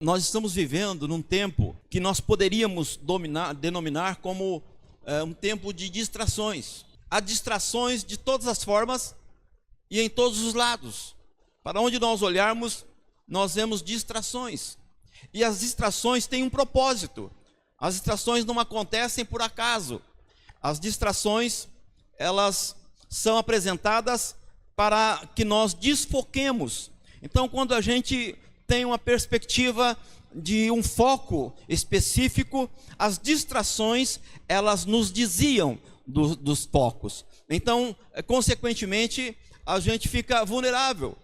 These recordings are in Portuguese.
Nós estamos vivendo num tempo que nós poderíamos denominar como um tempo de distrações. Há distrações de todas as formas e em todos os lados. Para onde nós olharmos, nós vemos distrações. E as distrações têm um propósito. As distrações não acontecem por acaso. As distrações, elas são apresentadas para que nós desfoquemos. Então, quando a gente tem uma perspectiva de um foco específico, as distrações, elas nos desviam dos focos. Então, consequentemente, a gente fica vulnerável,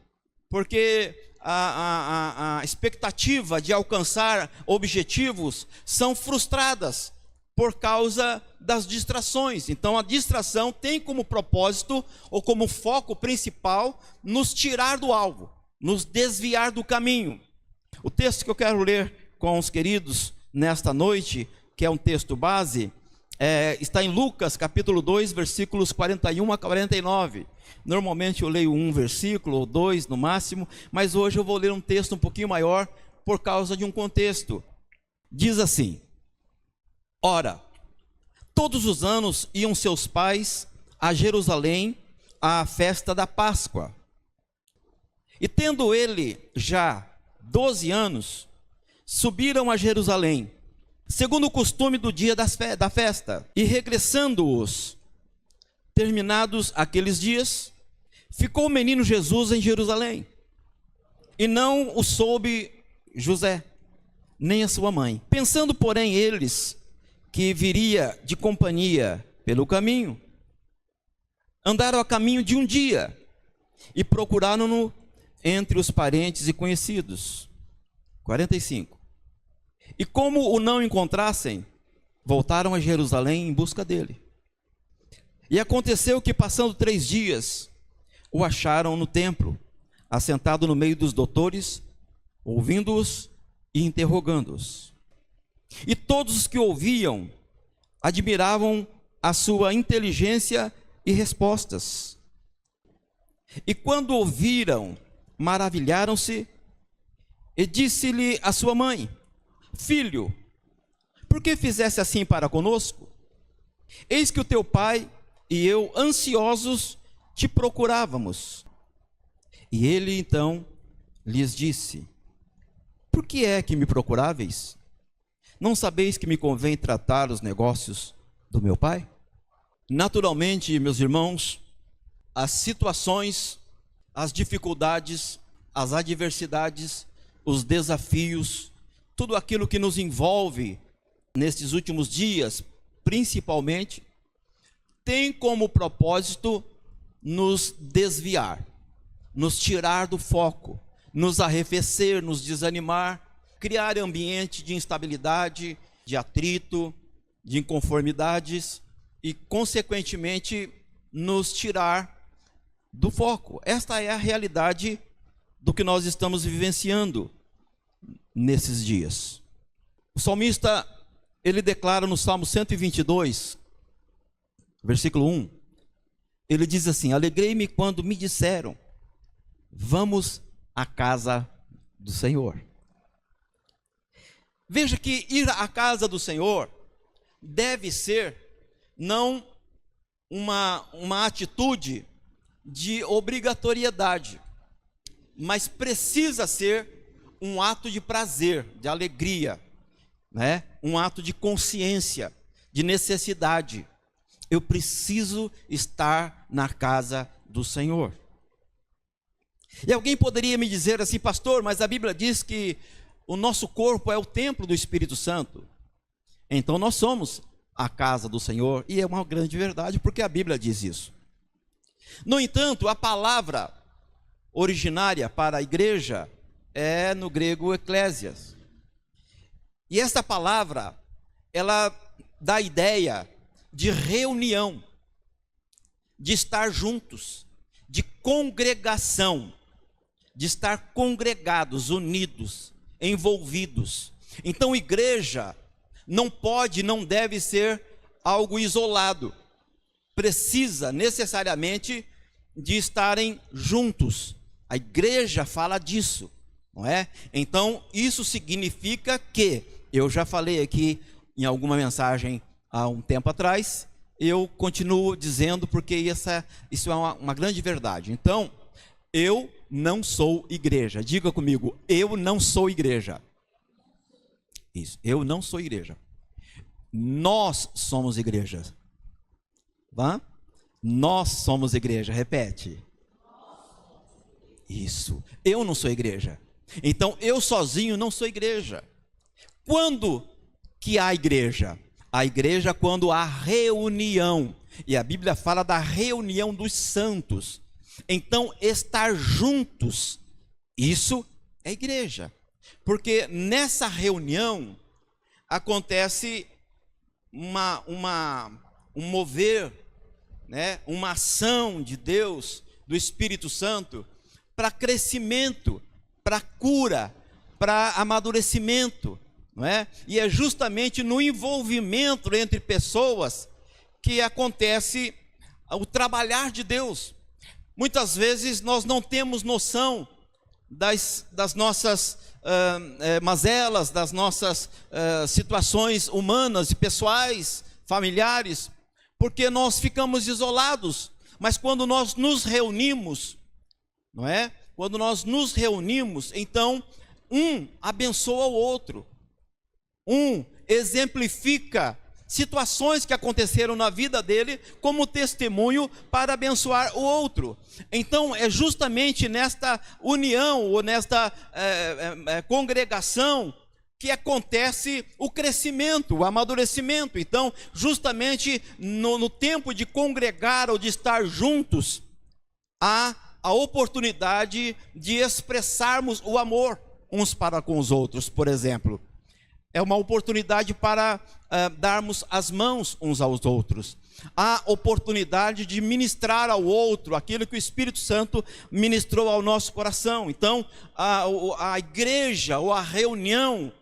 porque a expectativa de alcançar objetivos são frustradas por causa das distrações. Então, a distração tem como propósito, ou como foco principal, nos tirar do alvo, nos desviar do caminho. O texto que eu quero ler com os queridos nesta noite, que é um texto base, está em Lucas capítulo 2, versículos 41 a 49. Normalmente eu leio um versículo ou dois no máximo, mas hoje eu vou ler um texto um pouquinho maior por causa de um contexto. Diz assim: Ora, todos os anos iam seus pais a Jerusalém à festa da Páscoa. E tendo ele já 12 anos, subiram a Jerusalém, segundo o costume do dia da festa. E regressando-os, terminados aqueles dias, ficou o menino Jesus em Jerusalém. E não o soube José, nem a sua mãe. Pensando, porém, eles que viria de companhia pelo caminho, andaram a caminho de um dia e procuraram-no entre os parentes e conhecidos. 45. E como o não encontrassem, voltaram a Jerusalém em busca dele. E aconteceu que, passando 3 dias, o acharam no templo, assentado no meio dos doutores, ouvindo-os e interrogando-os. E todos os que ouviam admiravam a sua inteligência e respostas. E quando ouviram, maravilharam-se, e disse-lhe a sua mãe: Filho, por que fizeste assim para conosco? Eis que o teu pai e eu, ansiosos, te procurávamos. E ele então lhes disse: Por que é que me procuráveis? Não sabeis que me convém tratar os negócios do meu pai? Naturalmente, meus irmãos, as situações, as dificuldades, as adversidades, os desafios, tudo aquilo que nos envolve nestes últimos dias, principalmente, tem como propósito nos desviar, nos tirar do foco, nos arrefecer, nos desanimar, criar ambiente de instabilidade, de atrito, de inconformidades e, consequentemente, nos tirar do foco. Esta é a realidade do que nós estamos vivenciando nesses dias. O salmista, ele declara no Salmo 122, versículo 1, ele diz assim: Alegrei-me quando me disseram, vamos à casa do Senhor. Veja que ir à casa do Senhor deve ser não uma atitude de obrigatoriedade, mas precisa ser um ato de prazer, de alegria, né? Um ato de consciência, de necessidade. Eu preciso estar na casa do Senhor. E alguém poderia me dizer assim: pastor, mas a Bíblia diz que o nosso corpo é o templo do Espírito Santo. Então nós somos a casa do Senhor, e é uma grande verdade, porque a Bíblia diz isso. No entanto, a palavra originária para a igreja é no grego eclésias. E esta palavra, ela dá a ideia de reunião, de estar juntos, de congregação, de estar congregados, unidos, envolvidos. Então, igreja não pode, não deve ser algo isolado. Precisa necessariamente de estarem juntos. A igreja fala disso, não é? Então, isso significa que, eu já falei aqui em alguma mensagem há um tempo atrás, eu continuo dizendo porque isso é uma grande verdade. Então, eu não sou igreja. Diga comigo, eu não sou igreja. Isso, eu não sou igreja. Nós somos igreja. Tá? Nós somos igreja, repete. Isso, eu não sou igreja. Então, eu sozinho não sou igreja. Quando que há igreja? A igreja quando há reunião. E a Bíblia fala da reunião dos santos. Então, estar juntos, isso é igreja. Porque nessa reunião acontece um mover, né? Uma ação de Deus, do Espírito Santo, para crescimento, para cura, para amadurecimento, não é? E é justamente no envolvimento entre pessoas que acontece o trabalhar de Deus. Muitas vezes nós não temos noção das nossas mazelas, das nossas situações humanas e pessoais, familiares, porque nós ficamos isolados. Mas quando nós nos reunimos, não é? Quando nós nos reunimos, então um abençoa o outro, um exemplifica situações que aconteceram na vida dele como testemunho para abençoar o outro. Então é justamente nesta união ou nesta congregação que acontece o crescimento, o amadurecimento. Então justamente no tempo de congregar ou de estar juntos, há a oportunidade de expressarmos o amor uns para com os outros, por exemplo. É uma oportunidade para darmos as mãos uns aos outros. Há oportunidade de ministrar ao outro aquilo que o Espírito Santo ministrou ao nosso coração. Então, a igreja ou a reunião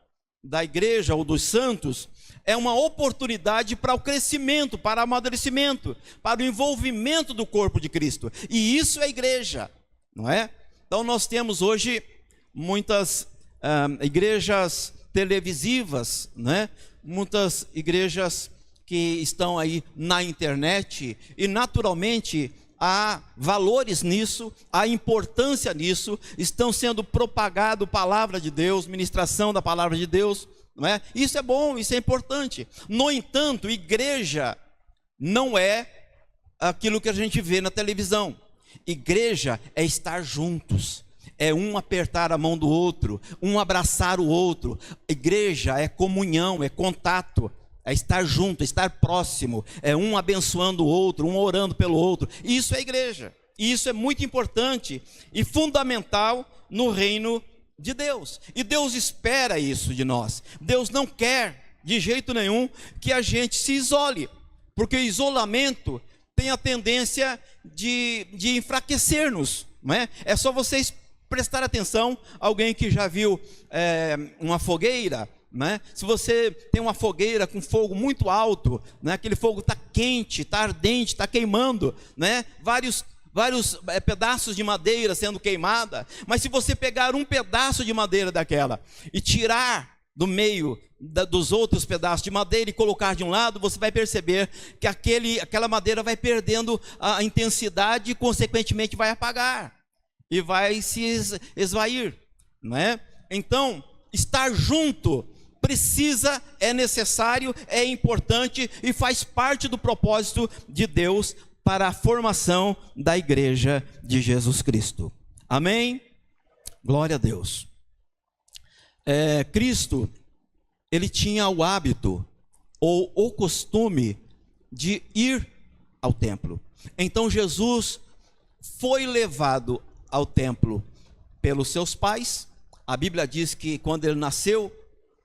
da igreja ou dos santos é uma oportunidade para o crescimento, para o amadurecimento, para o envolvimento do corpo de Cristo. E isso é igreja, não é? Então nós temos hoje muitas igrejas televisivas, né? Muitas igrejas que estão aí na internet e naturalmente há valores nisso, há importância nisso, estão sendo propagado palavra de Deus, ministração da palavra de Deus, não é? Isso é bom, isso é importante. No entanto, igreja não é aquilo que a gente vê na televisão. Igreja é estar juntos, é um apertar a mão do outro, um abraçar o outro. Igreja é comunhão, é contato, é estar junto, é estar próximo, é um abençoando o outro, um orando pelo outro. Isso é igreja, e isso é muito importante e fundamental no reino de Deus. E Deus espera isso de nós. Deus não quer de jeito nenhum que a gente se isole, porque o isolamento tem a tendência de enfraquecer-nos, não é? É só vocês prestar atenção, alguém que já viu uma fogueira, né? Se você tem uma fogueira com fogo muito alto, né? Aquele fogo está quente, está ardente, está queimando, né? Vários pedaços de madeira sendo queimada, mas se você pegar um pedaço de madeira daquela e tirar do meio dos outros pedaços de madeira e colocar de um lado, você vai perceber que aquela madeira vai perdendo a intensidade e consequentemente vai apagar e vai se esvair, não é? Então, estar junto é necessário, é importante e faz parte do propósito de Deus para a formação da igreja de Jesus Cristo. Amém? Glória a Deus. Cristo, ele tinha o hábito ou o costume de ir ao templo. Então Jesus foi levado ao templo pelos seus pais. A Bíblia diz que quando ele nasceu,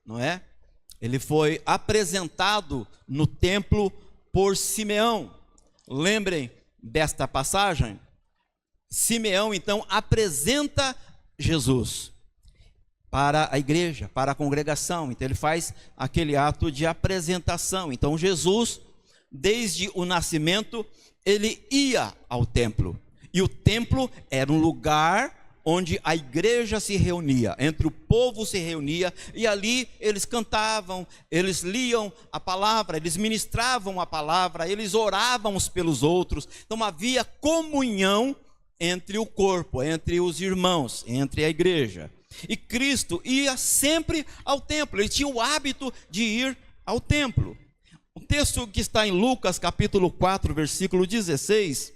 não é? Ele foi apresentado no templo por Simeão. Lembrem desta passagem? Simeão então apresenta Jesus para a igreja, para a congregação. Então ele faz aquele ato de apresentação. Então Jesus, desde o nascimento, ele ia ao templo. E o templo era um lugar onde a igreja se reunia, entre o povo se reunia, e ali eles cantavam, eles liam a palavra, eles ministravam a palavra, eles oravam uns pelos outros. Então havia comunhão entre o corpo, entre os irmãos, entre a igreja. E Cristo ia sempre ao templo, ele tinha o hábito de ir ao templo. O texto que está em Lucas capítulo 4, versículo 16,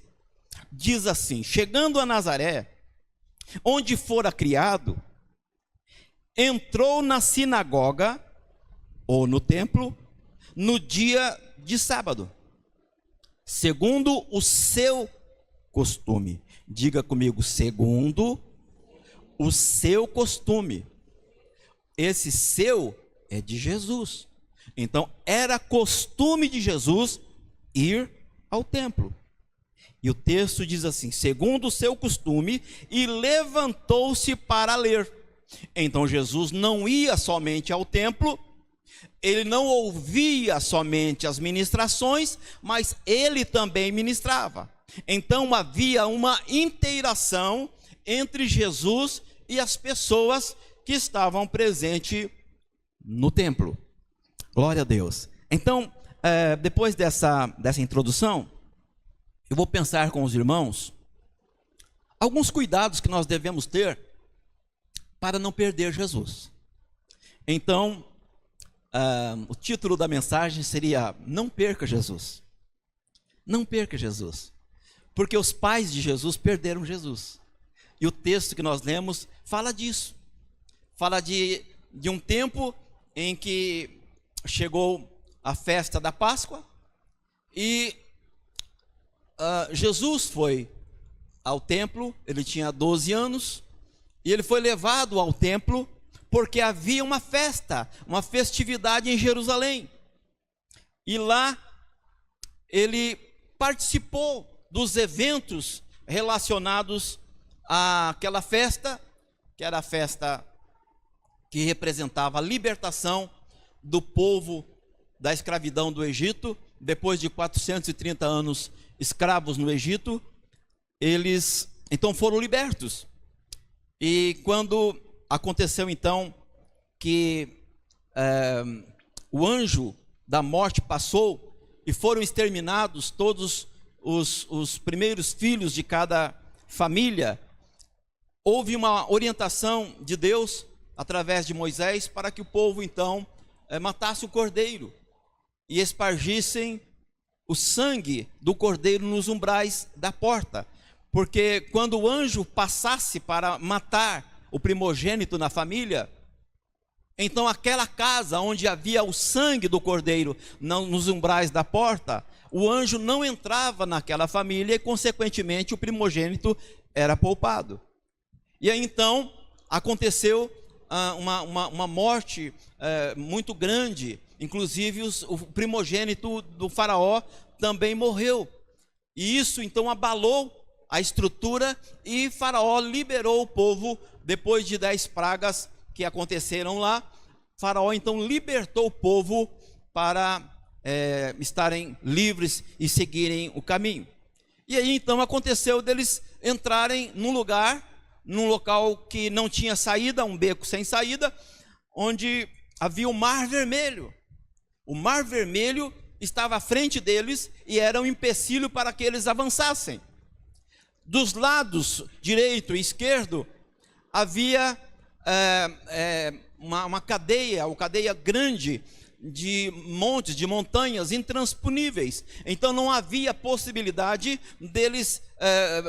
diz assim: chegando a Nazaré, onde fora criado, entrou na sinagoga, ou no templo, no dia de sábado, segundo o seu costume. Diga comigo, segundo o seu costume. Esse seu é de Jesus. Então, era costume de Jesus ir ao templo. E o texto diz assim: segundo o seu costume, e levantou-se para ler. Então Jesus não ia somente ao templo, ele não ouvia somente as ministrações, mas ele também ministrava. Então havia uma interação entre Jesus e as pessoas que estavam presentes no templo. Glória a Deus. Então, depois dessa introdução, eu vou pensar com os irmãos alguns cuidados que nós devemos ter para não perder Jesus. Então, o título da mensagem seria: não perca Jesus. Não perca Jesus. Porque os pais de Jesus perderam Jesus. E o texto que nós lemos fala disso. Fala de um tempo em que chegou a festa da Páscoa e Jesus foi ao templo. Ele tinha 12 anos e ele foi levado ao templo porque havia uma festa, uma festividade em Jerusalém. E lá ele participou dos eventos relacionados àquela festa, que era a festa que representava a libertação do povo da escravidão do Egito. Depois de 430 anos escravos no Egito, eles então foram libertos. E quando aconteceu então que o anjo da morte passou e foram exterminados todos os primeiros filhos de cada família, houve uma orientação de Deus através de Moisés para que o povo então matasse o cordeiro e espargissem o sangue do cordeiro nos umbrais da porta, porque quando o anjo passasse para matar o primogênito na família, então aquela casa onde havia o sangue do cordeiro nos umbrais da porta, o anjo não entrava naquela família e consequentemente o primogênito era poupado. E aí então aconteceu uma morte muito grande. Inclusive o primogênito do faraó também morreu. E isso então abalou a estrutura e faraó liberou o povo depois de 10 pragas que aconteceram lá. Faraó então libertou o povo para estarem livres e seguirem o caminho. E aí então aconteceu deles entrarem num local que não tinha saída, um beco sem saída, onde havia o Mar Vermelho. O Mar Vermelho estava à frente deles e era um empecilho para que eles avançassem. Dos lados direito e esquerdo havia uma cadeia grande de montes, de montanhas intransponíveis. Então não havia possibilidade deles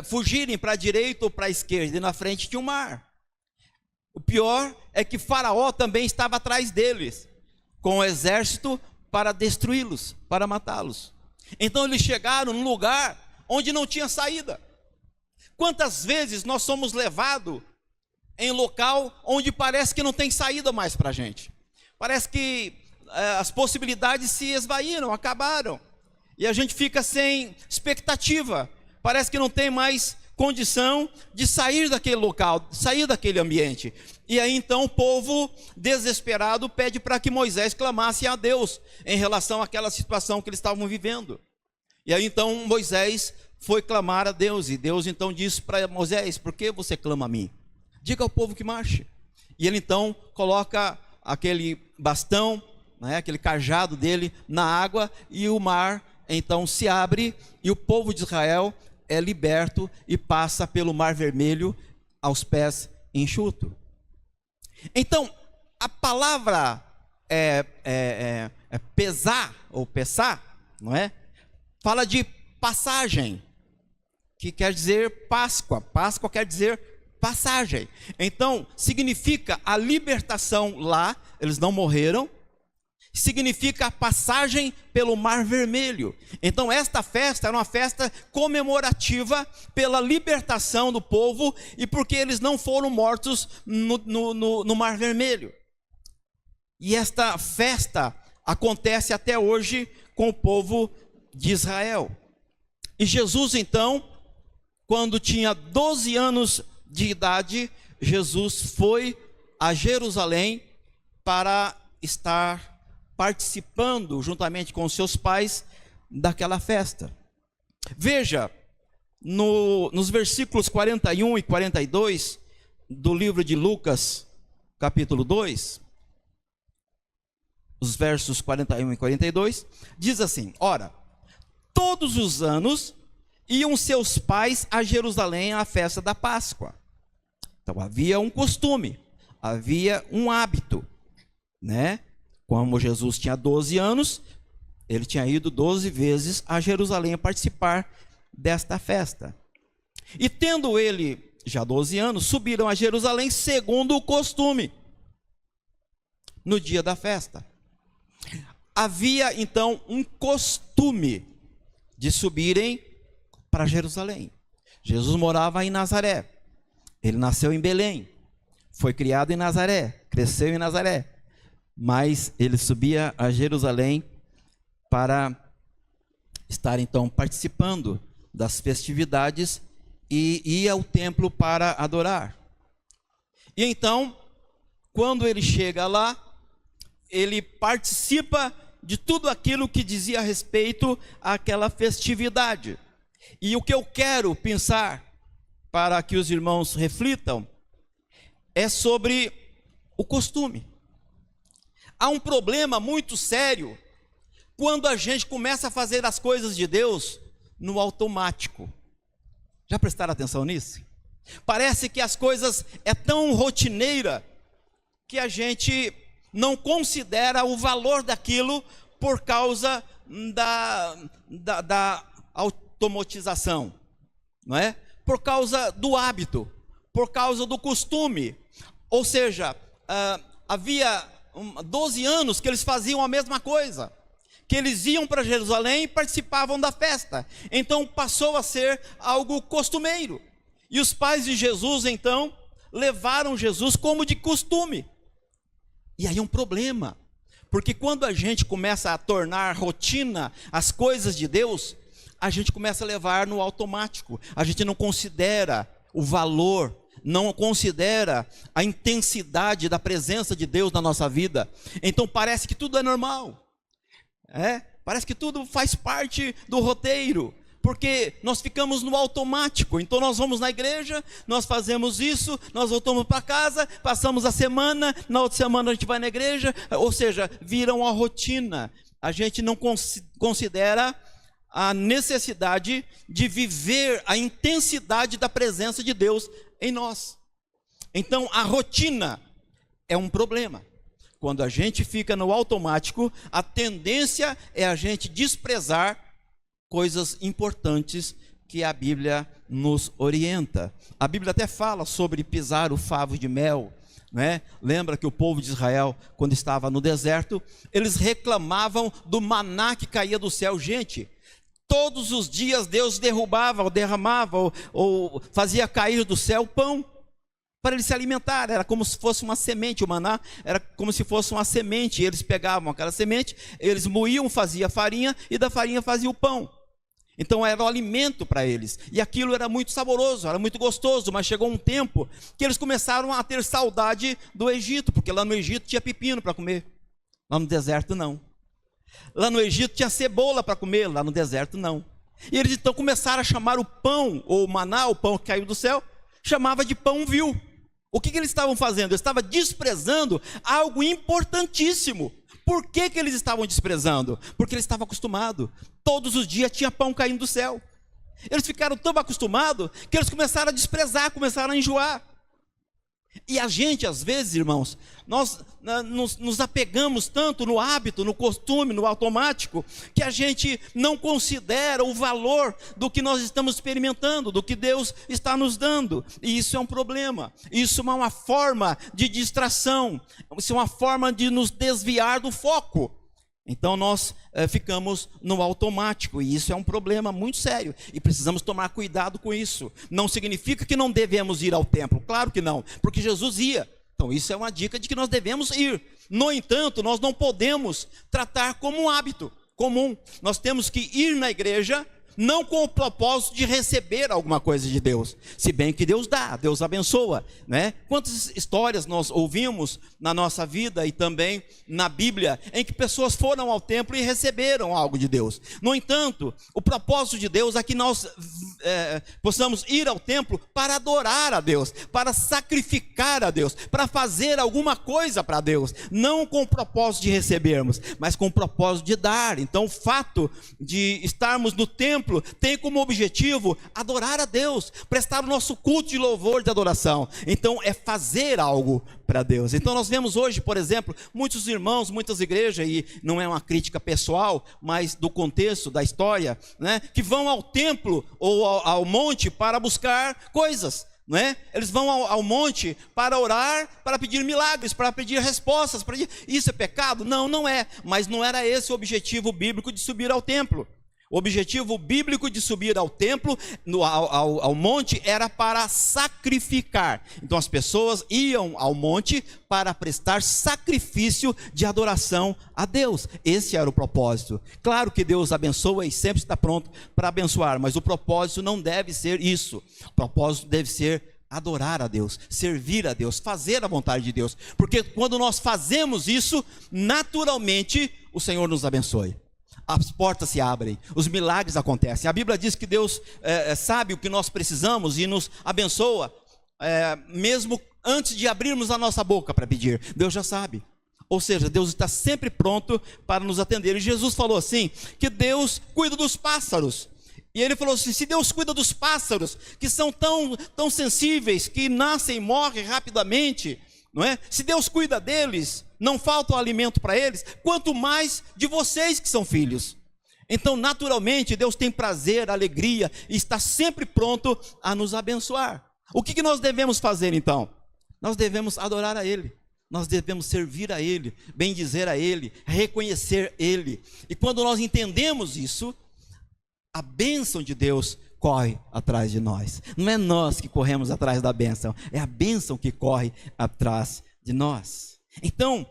fugirem para a direita ou para a esquerda, e na frente tinha o mar. O pior é que Faraó também estava atrás deles, com o exército para destruí-los, para matá-los. Então eles chegaram num lugar onde não tinha saída. Quantas vezes nós somos levados em local onde parece que não tem saída mais para a gente? Parece que as possibilidades se esvaíram, acabaram, e a gente fica sem expectativa. Parece que não tem mais condição de sair daquele local, sair daquele ambiente. E aí então o povo desesperado pede para que Moisés clamasse a Deus em relação àquela situação que eles estavam vivendo. E aí então Moisés foi clamar a Deus, e Deus então disse para Moisés: por que você clama a mim? diga ao povo que marche. E ele então coloca aquele bastão, né, aquele cajado dele na água, e o mar então se abre, e o povo de Israel é liberto e passa pelo Mar Vermelho aos pés enxuto. Então, a palavra pesar, ou pessar, não é? Fala de passagem, que quer dizer Páscoa. Páscoa quer dizer passagem. Então, significa a libertação lá, eles não morreram, significa a passagem pelo Mar Vermelho. Então, esta festa era uma festa comemorativa pela libertação do povo e porque eles não foram mortos no Mar Vermelho. E esta festa acontece até hoje com o povo de Israel. E Jesus, então, quando tinha 12 anos de idade, Jesus foi a Jerusalém para estar participando, juntamente com seus pais, daquela festa. Veja, nos versículos 41 e 42 do livro de Lucas, capítulo 2, os versos 41 e 42, diz assim: ora, todos os anos iam seus pais a Jerusalém à festa da Páscoa. Então havia um costume, havia um hábito, né? Como Jesus tinha 12 anos, ele tinha ido 12 vezes a Jerusalém a participar desta festa. E tendo ele já 12 anos, subiram a Jerusalém segundo o costume, no dia da festa. Havia então um costume de subirem para Jerusalém. Jesus morava em Nazaré, ele nasceu em Belém, foi criado em Nazaré, cresceu em Nazaré, mas ele subia a Jerusalém para estar então participando das festividades e ia ao templo para adorar. E então, quando ele chega lá, ele participa de tudo aquilo que dizia a respeito àquela festividade. E o que eu quero pensar, para que os irmãos reflitam, é sobre o costume. Há um problema muito sério quando a gente começa a fazer as coisas de Deus no automático. Já prestaram atenção nisso? Parece que as coisas é tão rotineira que a gente não considera o valor daquilo por causa da automatização, não é? Por causa do hábito, por causa do costume. Ou seja, havia 12 anos que eles faziam a mesma coisa, que eles iam para Jerusalém e participavam da festa. Então passou a ser algo costumeiro. E os pais de Jesus então levaram Jesus como de costume. E aí é um problema, porque quando a gente começa a tornar rotina as coisas de Deus, a gente começa a levar no automático. A gente não considera o valor, não considera a intensidade da presença de Deus na nossa vida. Então parece que tudo é normal, parece que tudo faz parte do roteiro, porque nós ficamos no automático. Então nós vamos na igreja, nós fazemos isso, nós voltamos para casa, passamos a semana, na outra semana a gente vai na igreja, ou seja, vira uma rotina. A gente não considera a necessidade de viver a intensidade da presença de Deus em nós. Então a rotina é um problema. Quando a gente fica no automático, a tendência é a gente desprezar coisas importantes que a Bíblia nos orienta. A Bíblia até fala sobre pisar o favo de mel, né? Lembra que o povo de Israel, quando estava no deserto, eles reclamavam do maná que caía do céu. Gente, todos os dias Deus derrubava, ou derramava, ou fazia cair do céu pão para eles se alimentar. Era como se fosse uma semente. O maná era como se fosse uma semente. Eles pegavam aquela semente, eles moíam, faziam farinha, e da farinha fazia o pão. Então era o alimento para eles, e aquilo era muito saboroso, era muito gostoso. Mas chegou um tempo que eles começaram a ter saudade do Egito, porque lá no Egito tinha pepino para comer, lá no deserto não. Lá no Egito tinha cebola para comer, lá no deserto não. E eles então começaram a chamar o pão, ou o maná, o pão que caiu do céu, chamava de pão vil, O que eles estavam fazendo? Eles estavam desprezando algo importantíssimo. Por que eles estavam desprezando? Porque eles estavam acostumados. Todos os dias tinha pão caindo do céu. Eles ficaram tão acostumados que eles começaram a desprezar, começaram a enjoar. E a gente, às vezes, irmãos, nós nos apegamos tanto no hábito, no costume, no automático, que a gente não considera o valor do que nós estamos experimentando, do que Deus está nos dando. E isso é um problema. Isso é uma forma de distração. Isso é uma forma de nos desviar do foco. Então nós ficamos no automático, e isso é um problema muito sério, e precisamos tomar cuidado com isso. Não significa que não devemos ir ao templo, claro que não, porque Jesus ia. Então isso é uma dica de que nós devemos ir. No entanto, nós não podemos tratar como um hábito comum. Nós temos que ir na igreja, não com o propósito de receber alguma coisa de Deus, se bem que Deus dá, Deus abençoa, né? Quantas histórias nós ouvimos na nossa vida e também na Bíblia, em que pessoas foram ao templo e receberam algo de Deus. No entanto, o propósito de Deus é que nós possamos ir ao templo para adorar a Deus, para sacrificar a Deus, para fazer alguma coisa para Deus, não com o propósito de recebermos, mas com o propósito de dar. Então o fato de estarmos no templo tem como objetivo adorar a Deus, prestar o nosso culto de louvor, de adoração. Então é fazer algo para Deus. Então nós vemos hoje, por exemplo, muitos irmãos, muitas igrejas, e não é uma crítica pessoal, mas do contexto da história, né, que vão ao templo ou ao monte para buscar coisas. Não é? Eles vão ao monte para orar, para pedir milagres, para pedir respostas. Isso é pecado? Não, não é. Mas não era esse o objetivo bíblico de subir ao templo. O objetivo bíblico de subir ao templo, ao monte, era para sacrificar. Então as pessoas iam ao monte para prestar sacrifício de adoração a Deus. Esse era o propósito. Claro que Deus abençoa e sempre está pronto para abençoar, mas o propósito não deve ser isso. O propósito deve ser adorar a Deus, servir a Deus, fazer a vontade de Deus. Porque quando nós fazemos isso, naturalmente o Senhor nos abençoe. As portas se abrem, os milagres acontecem. A Bíblia diz que Deus sabe o que nós precisamos e nos abençoa, mesmo antes de abrirmos a nossa boca para pedir. Deus já sabe. Ou seja, Deus está sempre pronto para nos atender. E Jesus falou assim, que Deus cuida dos pássaros. E ele falou assim, se Deus cuida dos pássaros, que são tão sensíveis, que nascem e morrem rapidamente, não é? Se Deus cuida deles, não falta o alimento para eles, quanto mais de vocês que são filhos. Então, naturalmente, Deus tem prazer, alegria, e está sempre pronto a nos abençoar. O que nós devemos fazer então? Nós devemos adorar a Ele, nós devemos servir a Ele, bendizer a Ele, reconhecer Ele. E quando nós entendemos isso, a bênção de Deus corre atrás de nós. Não é nós que corremos atrás da bênção, é a bênção que corre atrás de nós. Então,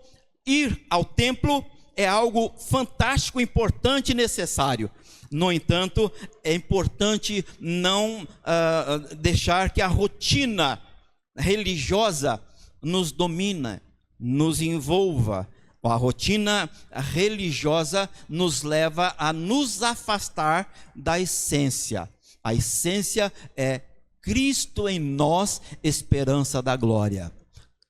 ir ao templo é algo fantástico, importante e necessário. No entanto, é importante não deixar que a rotina religiosa nos domine, nos envolva. A rotina religiosa nos leva a nos afastar da essência. A essência é Cristo em nós, esperança da glória.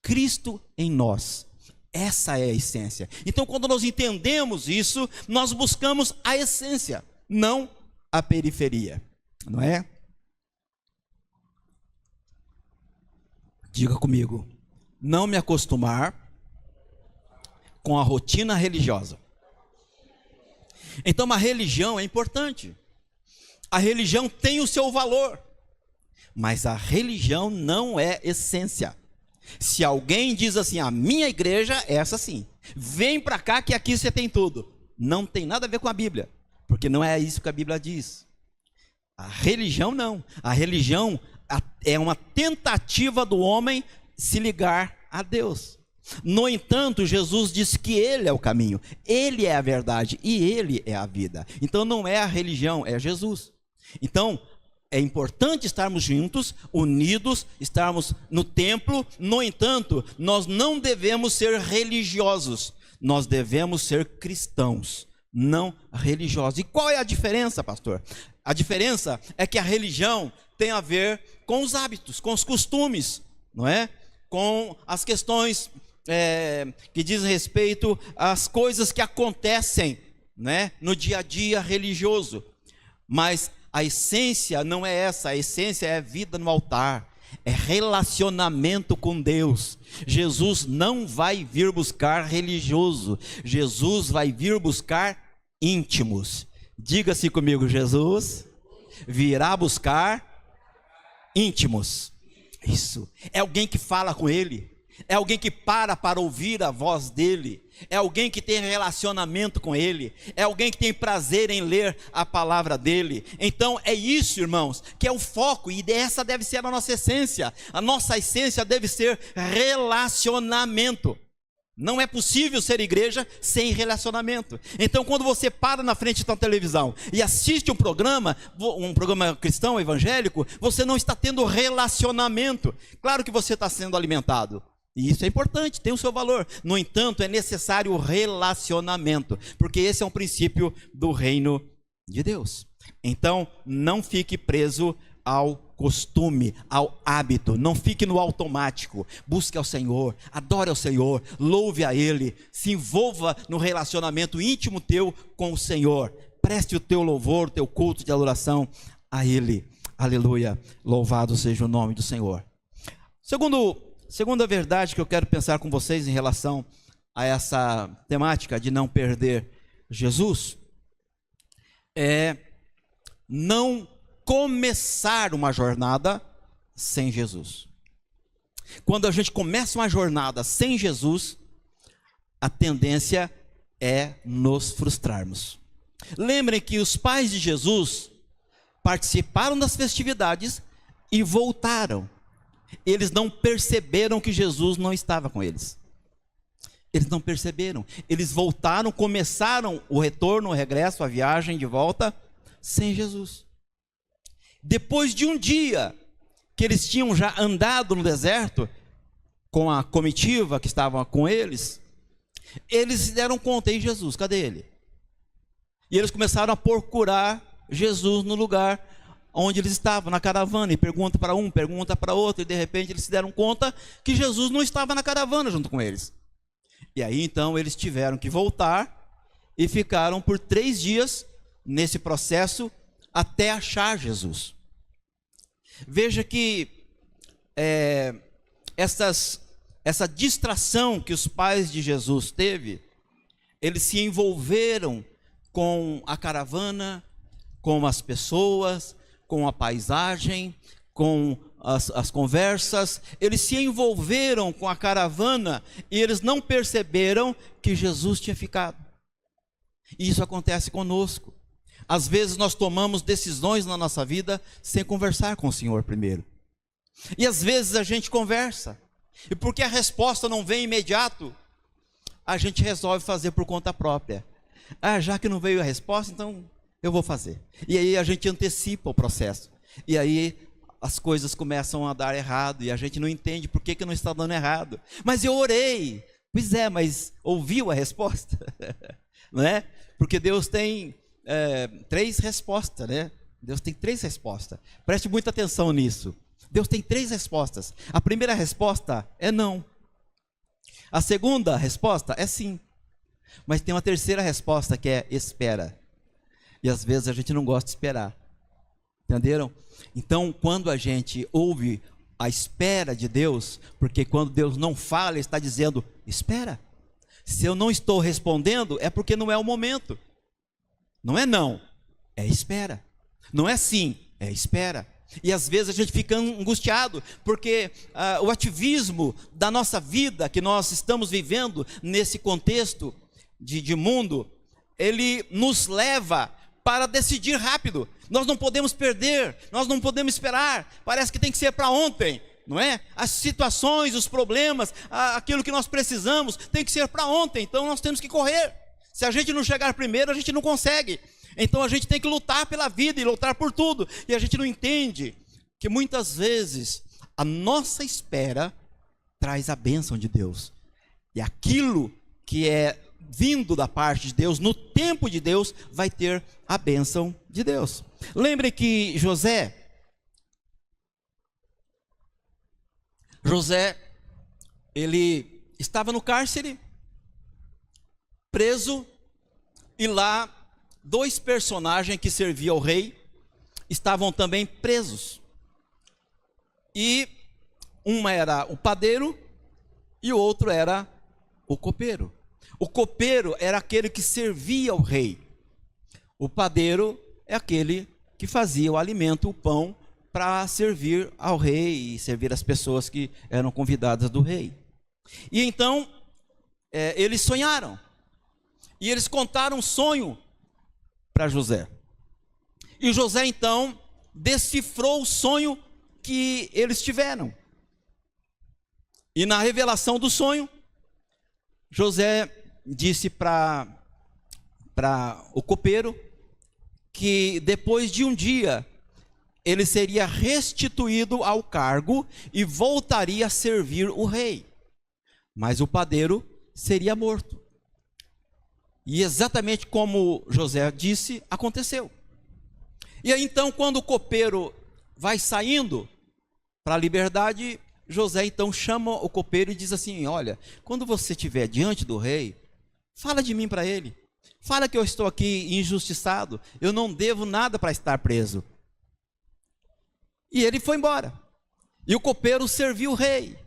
Cristo em nós. Essa é a essência. Então, quando nós entendemos isso, nós buscamos a essência, não a periferia. Não é? Diga comigo. Não me acostumar com a rotina religiosa. Então, a religião é importante. A religião tem o seu valor, mas a religião não é essência. Se alguém diz assim, a minha igreja é essa sim, vem para cá que aqui você tem tudo, não tem nada a ver com a Bíblia, porque não é isso que a Bíblia diz. A religião não, a religião é uma tentativa do homem se ligar a Deus. No entanto, Jesus disse que Ele é o caminho, Ele é a verdade e Ele é a vida. Então não é a religião, é Jesus. Então, é importante estarmos juntos, unidos, estarmos no templo. No entanto, nós não devemos ser religiosos, nós devemos ser cristãos, não religiosos. E qual é a diferença, pastor? A diferença é que a religião tem a ver com os hábitos, com os costumes, não é? com as questões que dizem respeito às coisas que acontecem, né, no dia a dia religioso. Mas a essência não é essa, a essência é vida no altar, é relacionamento com Deus. Jesus não vai vir buscar religioso, Jesus vai vir buscar íntimos. Diga-se comigo, Jesus virá buscar íntimos. Isso, é alguém que fala com Ele, é alguém que para ouvir a voz dEle, é alguém que tem relacionamento com Ele, é alguém que tem prazer em ler a palavra dEle. Então é isso, irmãos, que é o foco, e essa deve ser a nossa essência. A nossa essência deve ser relacionamento. Não é possível ser igreja sem relacionamento. Então, quando você para na frente da televisão e assiste um programa cristão, evangélico, você não está tendo relacionamento. Claro que você está sendo alimentado, e isso é importante, tem o seu valor. No entanto, é necessário relacionamento, porque esse é um princípio do reino de Deus. Então, não fique preso ao costume, ao hábito, não fique no automático. Busque ao Senhor, adore ao Senhor, louve a Ele, se envolva no relacionamento íntimo teu com o Senhor. Preste o teu louvor, o teu culto de adoração a Ele. Aleluia, louvado seja o nome do Senhor. Segunda verdade que eu quero pensar com vocês em relação a essa temática de não perder Jesus, é não começar uma jornada sem Jesus. Quando a gente começa uma jornada sem Jesus, a tendência é nos frustrarmos. Lembrem que os pais de Jesus participaram das festividades e voltaram. Eles não perceberam que Jesus não estava com eles. Eles não perceberam. Eles voltaram, começaram o retorno, o regresso, a viagem de volta sem Jesus. Depois de um dia que eles tinham já andado no deserto com a comitiva que estava com eles, eles se deram conta: e Jesus, cadê ele? E eles começaram a procurar Jesus no lugar onde eles estavam, na caravana, e pergunta para um, pergunta para outro, e de repente eles se deram conta que Jesus não estava na caravana junto com eles. E aí então eles tiveram que voltar e ficaram por 3 dias nesse processo até achar Jesus. Veja que essa distração que os pais de Jesus teve, eles se envolveram com a caravana, com as pessoas, com a paisagem, com as conversas. Eles se envolveram com a caravana e eles não perceberam que Jesus tinha ficado. E isso acontece conosco. Às vezes nós tomamos decisões na nossa vida sem conversar com o Senhor primeiro. E às vezes a gente conversa, e porque a resposta não vem imediato, a gente resolve fazer por conta própria. Já que não veio a resposta, então eu vou fazer. E aí a gente antecipa o processo. E aí as coisas começam a dar errado, e a gente não entende por que não está dando errado. Mas eu orei. Pois é, mas ouviu a resposta? Não é? Porque Deus tem 3 respostas, né? Deus tem 3 respostas. Preste muita atenção nisso. Deus tem 3 respostas. A primeira resposta é não. A segunda resposta é sim. Mas tem uma terceira resposta que é espera. E às vezes a gente não gosta de esperar. Entenderam? Então, quando a gente ouve a espera de Deus, porque quando Deus não fala, Ele está dizendo: espera. Se eu não estou respondendo, é porque não é o momento. Não é não, é espera. Não é sim, é espera. E às vezes a gente fica angustiado, porque o ativismo da nossa vida, que nós estamos vivendo nesse contexto de mundo, ele nos leva para decidir rápido. Nós não podemos perder, nós não podemos esperar. Parece que tem que ser para ontem, não é? As situações, os problemas, aquilo que nós precisamos tem que ser para ontem. Então nós temos que correr. Se a gente não chegar primeiro, a gente não consegue. Então a gente tem que lutar pela vida e lutar por tudo. E a gente não entende que muitas vezes a nossa espera traz a bênção de Deus. E aquilo que é vindo da parte de Deus, no tempo de Deus, vai ter a bênção de Deus. Lembre que José ele estava no cárcere, preso, e lá 2 personagens que serviam ao rei estavam também presos. E uma era o padeiro e o outro era o copeiro. O copeiro era aquele que servia ao rei. O padeiro é aquele que fazia o alimento, o pão, para servir ao rei e servir as pessoas que eram convidadas do rei. E então, eles sonharam. E eles contaram um sonho para José. E José, então, decifrou o sonho que eles tiveram. E na revelação do sonho, José disse para o copeiro que depois de um dia ele seria restituído ao cargo e voltaria a servir o rei. Mas o padeiro seria morto. E exatamente como José disse, aconteceu. E aí então, quando o copeiro vai saindo para a liberdade, José então chama o copeiro e diz assim: olha, quando você estiver diante do rei, fala de mim para ele. Fala que eu estou aqui injustiçado, eu não devo nada para estar preso. E ele foi embora. E o copeiro serviu o rei.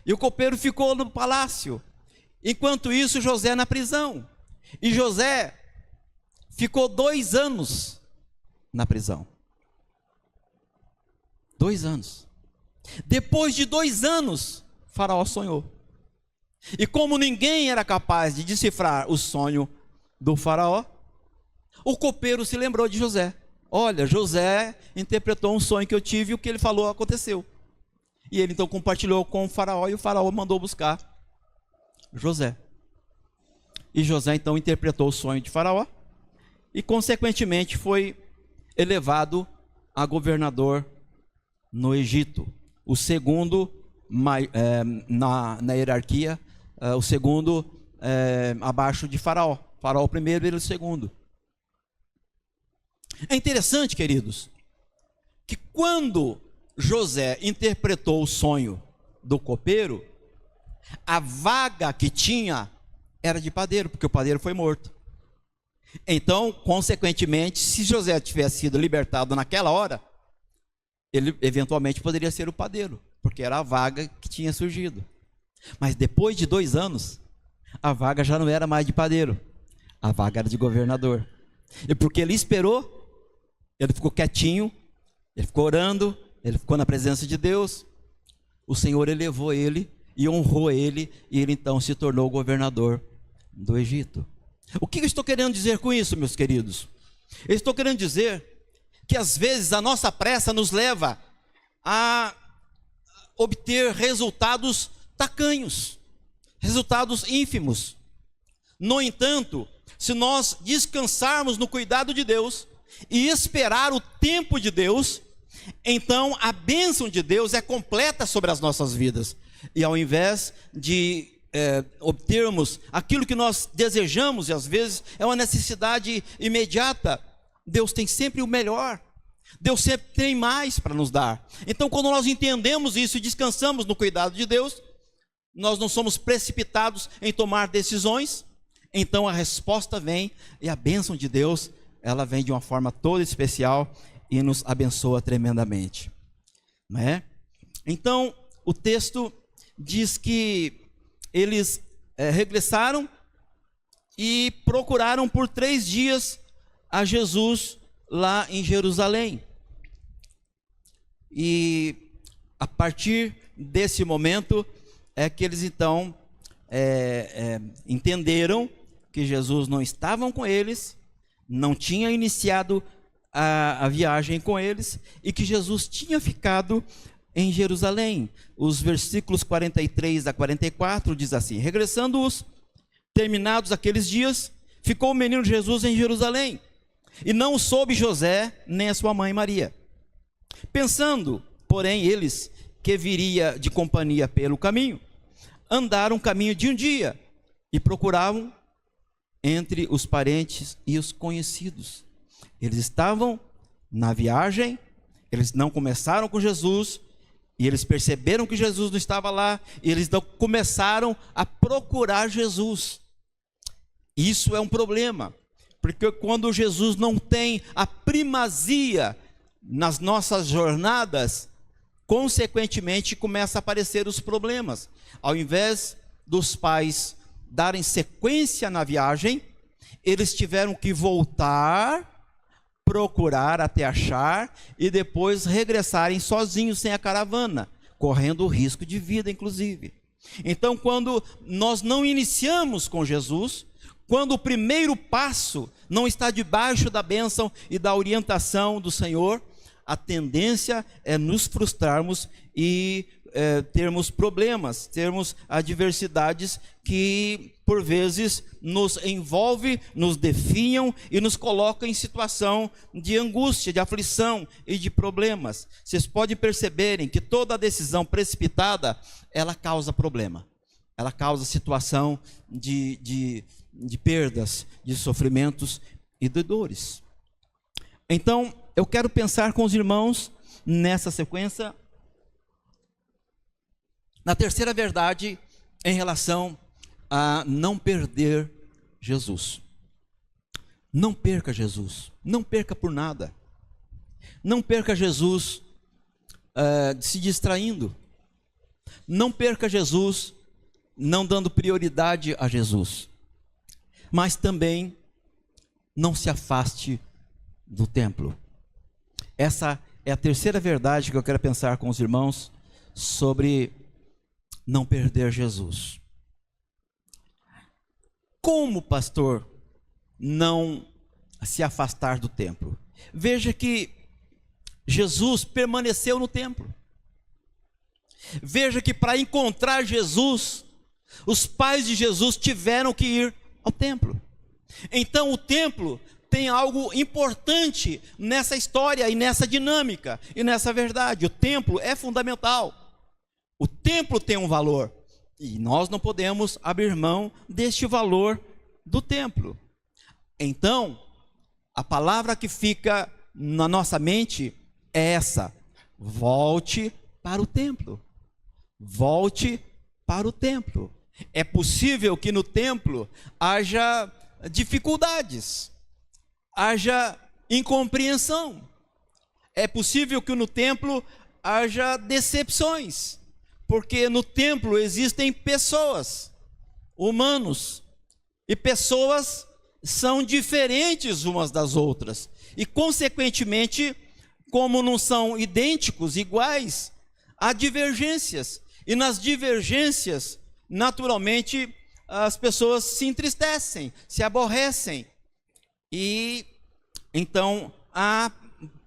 E o copeiro ficou no palácio. Enquanto isso, José na prisão. E José ficou 2 anos na prisão. 2 anos. Depois de 2 anos, Faraó sonhou. E como ninguém era capaz de decifrar o sonho do Faraó, o copeiro se lembrou de José. Olha, José interpretou um sonho que eu tive e o que ele falou aconteceu. E ele então compartilhou com o Faraó e o Faraó mandou buscar José. E José então interpretou o sonho de Faraó e consequentemente foi elevado a governador no Egito. O segundo na hierarquia, o segundo abaixo de Faraó. Faraó o primeiro e ele o segundo. É interessante, queridos, que quando José interpretou o sonho do copeiro, a vaga que tinha era de padeiro, porque o padeiro foi morto. Então, consequentemente, se José tivesse sido libertado naquela hora, ele eventualmente poderia ser o padeiro, porque era a vaga que tinha surgido. Mas depois de 2 anos, a vaga já não era mais de padeiro, a vaga era de governador. E porque ele esperou, ele ficou quietinho, ele ficou orando, ele ficou na presença de Deus, o Senhor elevou ele e honrou ele, e ele então se tornou governador do Egito. O que eu estou querendo dizer com isso, meus queridos? Eu estou querendo dizer que às vezes a nossa pressa nos leva a obter resultados tacanhos, resultados ínfimos. No entanto, se nós descansarmos no cuidado de Deus e esperar o tempo de Deus, então a bênção de Deus é completa sobre as nossas vidas. E ao invés de obtermos aquilo que nós desejamos, e às vezes é uma necessidade imediata, Deus tem sempre o melhor. Deus sempre tem mais para nos dar. Então, quando nós entendemos isso e descansamos no cuidado de Deus, nós não somos precipitados em tomar decisões. Então a resposta vem, e a bênção de Deus, ela vem de uma forma toda especial e nos abençoa tremendamente, não é? Então o texto diz que eles regressaram e procuraram por 3 dias a Jesus lá em Jerusalém. E a partir desse momento é que eles então entenderam que Jesus não estava com eles, não tinha iniciado a viagem com eles, e que Jesus tinha ficado em Jerusalém. Os versículos 43 a 44 diz assim: regressando-os, terminados aqueles dias, ficou o menino Jesus em Jerusalém, e não o soube José nem a sua mãe Maria. Pensando, porém, eles que viria de companhia pelo caminho, andaram um caminho de um dia e procuravam entre os parentes e os conhecidos. Eles estavam na viagem, eles não começaram com Jesus, E eles perceberam que Jesus não estava lá, e eles começaram a procurar Jesus. Isso é um problema, porque quando Jesus não tem a primazia nas nossas jornadas, consequentemente começam a aparecer os problemas. Ao invés dos pais darem sequência na viagem, eles tiveram que voltar, procurar até achar e depois regressarem sozinhos, sem a caravana, correndo o risco de vida, inclusive. Então, quando nós não iniciamos com Jesus, quando o primeiro passo não está debaixo da bênção e da orientação do Senhor, a tendência é nos frustrarmos e termos problemas, termos adversidades que por vezes nos envolvem, nos definham e nos colocam em situação de angústia, de aflição e de problemas. Vocês podem perceberem que toda decisão precipitada, ela causa problema, ela causa situação de perdas, de sofrimentos e de dores. Então, eu quero pensar com os irmãos nessa sequência na terceira verdade em relação a não perder Jesus. Não perca Jesus, não perca por nada. Não perca Jesus se distraindo. Não perca Jesus não dando prioridade a Jesus. Mas também não se afaste do templo. Essa é a terceira verdade que eu quero pensar com os irmãos sobre não perder Jesus. Como, pastor, não se afastar do templo? Veja que Jesus permaneceu no templo. Veja que para encontrar Jesus, os pais de Jesus tiveram que ir ao templo. Então o templo tem algo importante nessa história e nessa dinâmica e nessa verdade. O templo é fundamental. O templo tem um valor e nós não podemos abrir mão deste valor do templo. Então, a palavra que fica na nossa mente é essa: volte para o templo. Volte para o templo. É possível que no templo haja dificuldades, haja incompreensão. É possível que no templo haja decepções, porque no templo existem pessoas, humanos, e pessoas são diferentes umas das outras, e consequentemente, como não são idênticos, iguais, há divergências, e nas divergências, naturalmente, as pessoas se entristecem, se aborrecem, e então há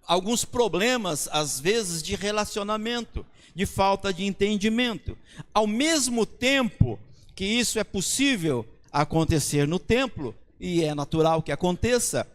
alguns problemas, às vezes, de relacionamento, de falta de entendimento. Ao mesmo tempo que isso é possível acontecer no templo, e é natural que aconteça,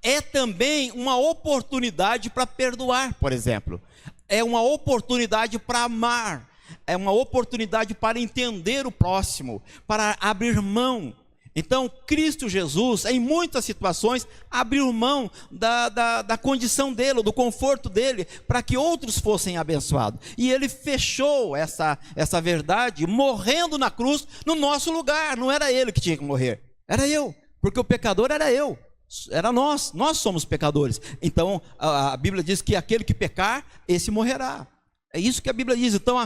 é também uma oportunidade para perdoar, por exemplo. É uma oportunidade para amar, é uma oportunidade para entender o próximo, para abrir mão. Então, Cristo Jesus, em muitas situações, abriu mão da condição dele, do conforto dele, para que outros fossem abençoados. E ele fechou essa verdade, morrendo na cruz, no nosso lugar. Não era ele que tinha que morrer, era eu, porque o pecador era eu, era nós somos pecadores. Então, a Bíblia diz que aquele que pecar, esse morrerá. É isso que a Bíblia diz. Então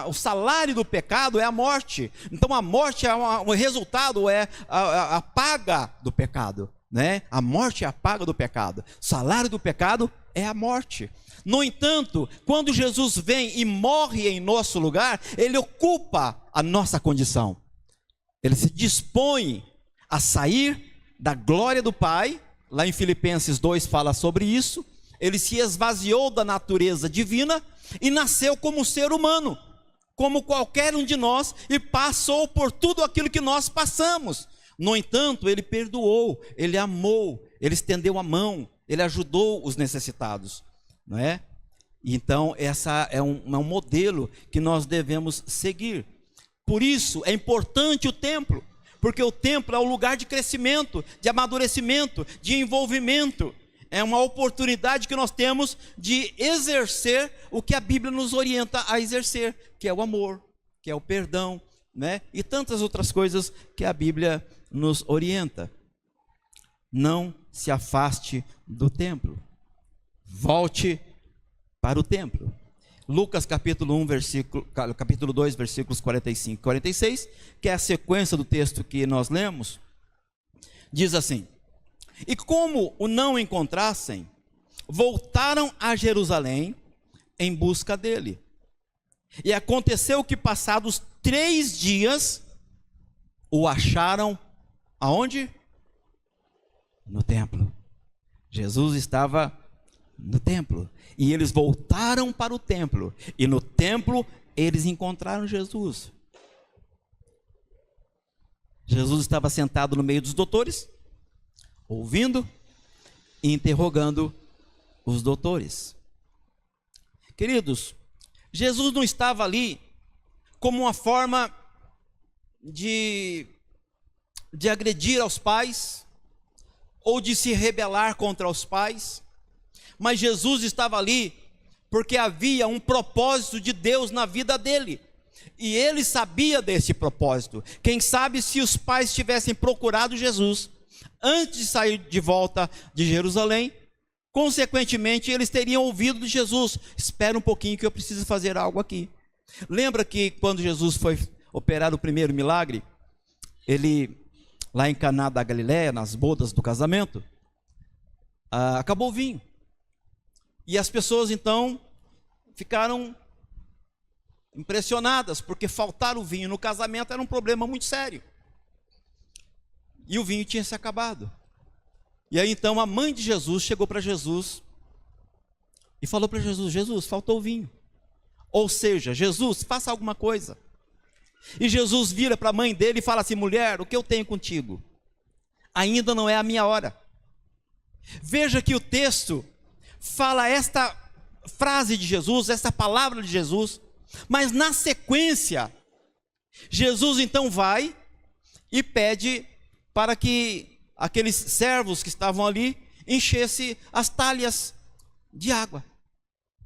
o salário do pecado é a morte. Então a morte o resultado é a paga do pecado, né? A morte é a paga do pecado. O salário do pecado é a morte. No entanto, quando Jesus vem e morre em nosso lugar, ele ocupa a nossa condição. Ele se dispõe a sair da glória do Pai. Lá em Filipenses 2 fala sobre isso. Ele se esvaziou da natureza divina e nasceu como ser humano, como qualquer um de nós, e passou por tudo aquilo que nós passamos. No entanto, ele perdoou, ele amou, ele estendeu a mão, ele ajudou os necessitados, não é? Então, essa é um modelo que nós devemos seguir. Por isso, é importante o templo, porque o templo é o lugar de crescimento, de amadurecimento, de envolvimento. É uma oportunidade que nós temos de exercer o que a Bíblia nos orienta a exercer, que é o amor, que é o perdão, né? E tantas outras coisas que a Bíblia nos orienta. Não se afaste do templo. Volte para o templo. Lucas capítulo 2, versículos 45 e 46, que é a sequência do texto que nós lemos, diz assim: e como o não encontrassem, voltaram a Jerusalém em busca dele. E aconteceu que, passados 3 dias, o acharam aonde? No templo. Jesus estava no templo. E eles voltaram para o templo. E no templo eles encontraram Jesus. Jesus estava sentado no meio dos doutores, ouvindo e interrogando os doutores. Queridos, Jesus não estava ali como uma forma de agredir aos pais, ou de se rebelar contra os pais, mas Jesus estava ali porque havia um propósito de Deus na vida dele, e ele sabia desse propósito. Quem sabe se os pais tivessem procurado Jesus antes de sair de volta de Jerusalém, consequentemente eles teriam ouvido de Jesus: espera um pouquinho que eu preciso fazer algo aqui. Lembra que quando Jesus foi operar o primeiro milagre, ele, lá em Caná da Galileia, nas bodas do casamento, acabou o vinho. E as pessoas então ficaram impressionadas, porque faltar o vinho no casamento era um problema muito sério. E o vinho tinha se acabado. E aí então a mãe de Jesus chegou para Jesus e falou para Jesus: Jesus, faltou o vinho. Ou seja, Jesus, faça alguma coisa. E Jesus vira para a mãe dele e fala assim: mulher, o que eu tenho contigo? Ainda não é a minha hora. Veja que o texto fala esta frase de Jesus, essa palavra de Jesus, mas na sequência, Jesus então vai e pede para que aqueles servos que estavam ali enchessem as talhas de água,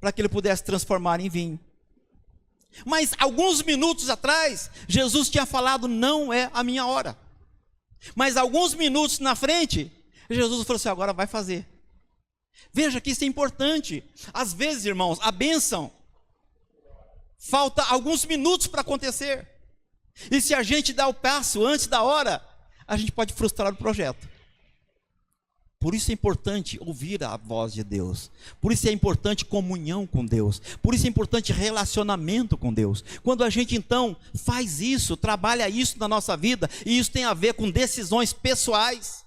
para que ele pudesse transformar em vinho. Mas alguns minutos atrás, Jesus tinha falado: não é a minha hora. Mas alguns minutos na frente, Jesus falou assim: agora vai fazer. Veja que isso é importante. Às vezes, irmãos, a bênção falta alguns minutos para acontecer, e se a gente dá o passo antes da hora, a gente pode frustrar o projeto. Por isso é importante ouvir a voz de Deus. Por isso é importante comunhão com Deus. Por isso é importante relacionamento com Deus. Quando a gente então faz isso, trabalha isso na nossa vida, e isso tem a ver com decisões pessoais.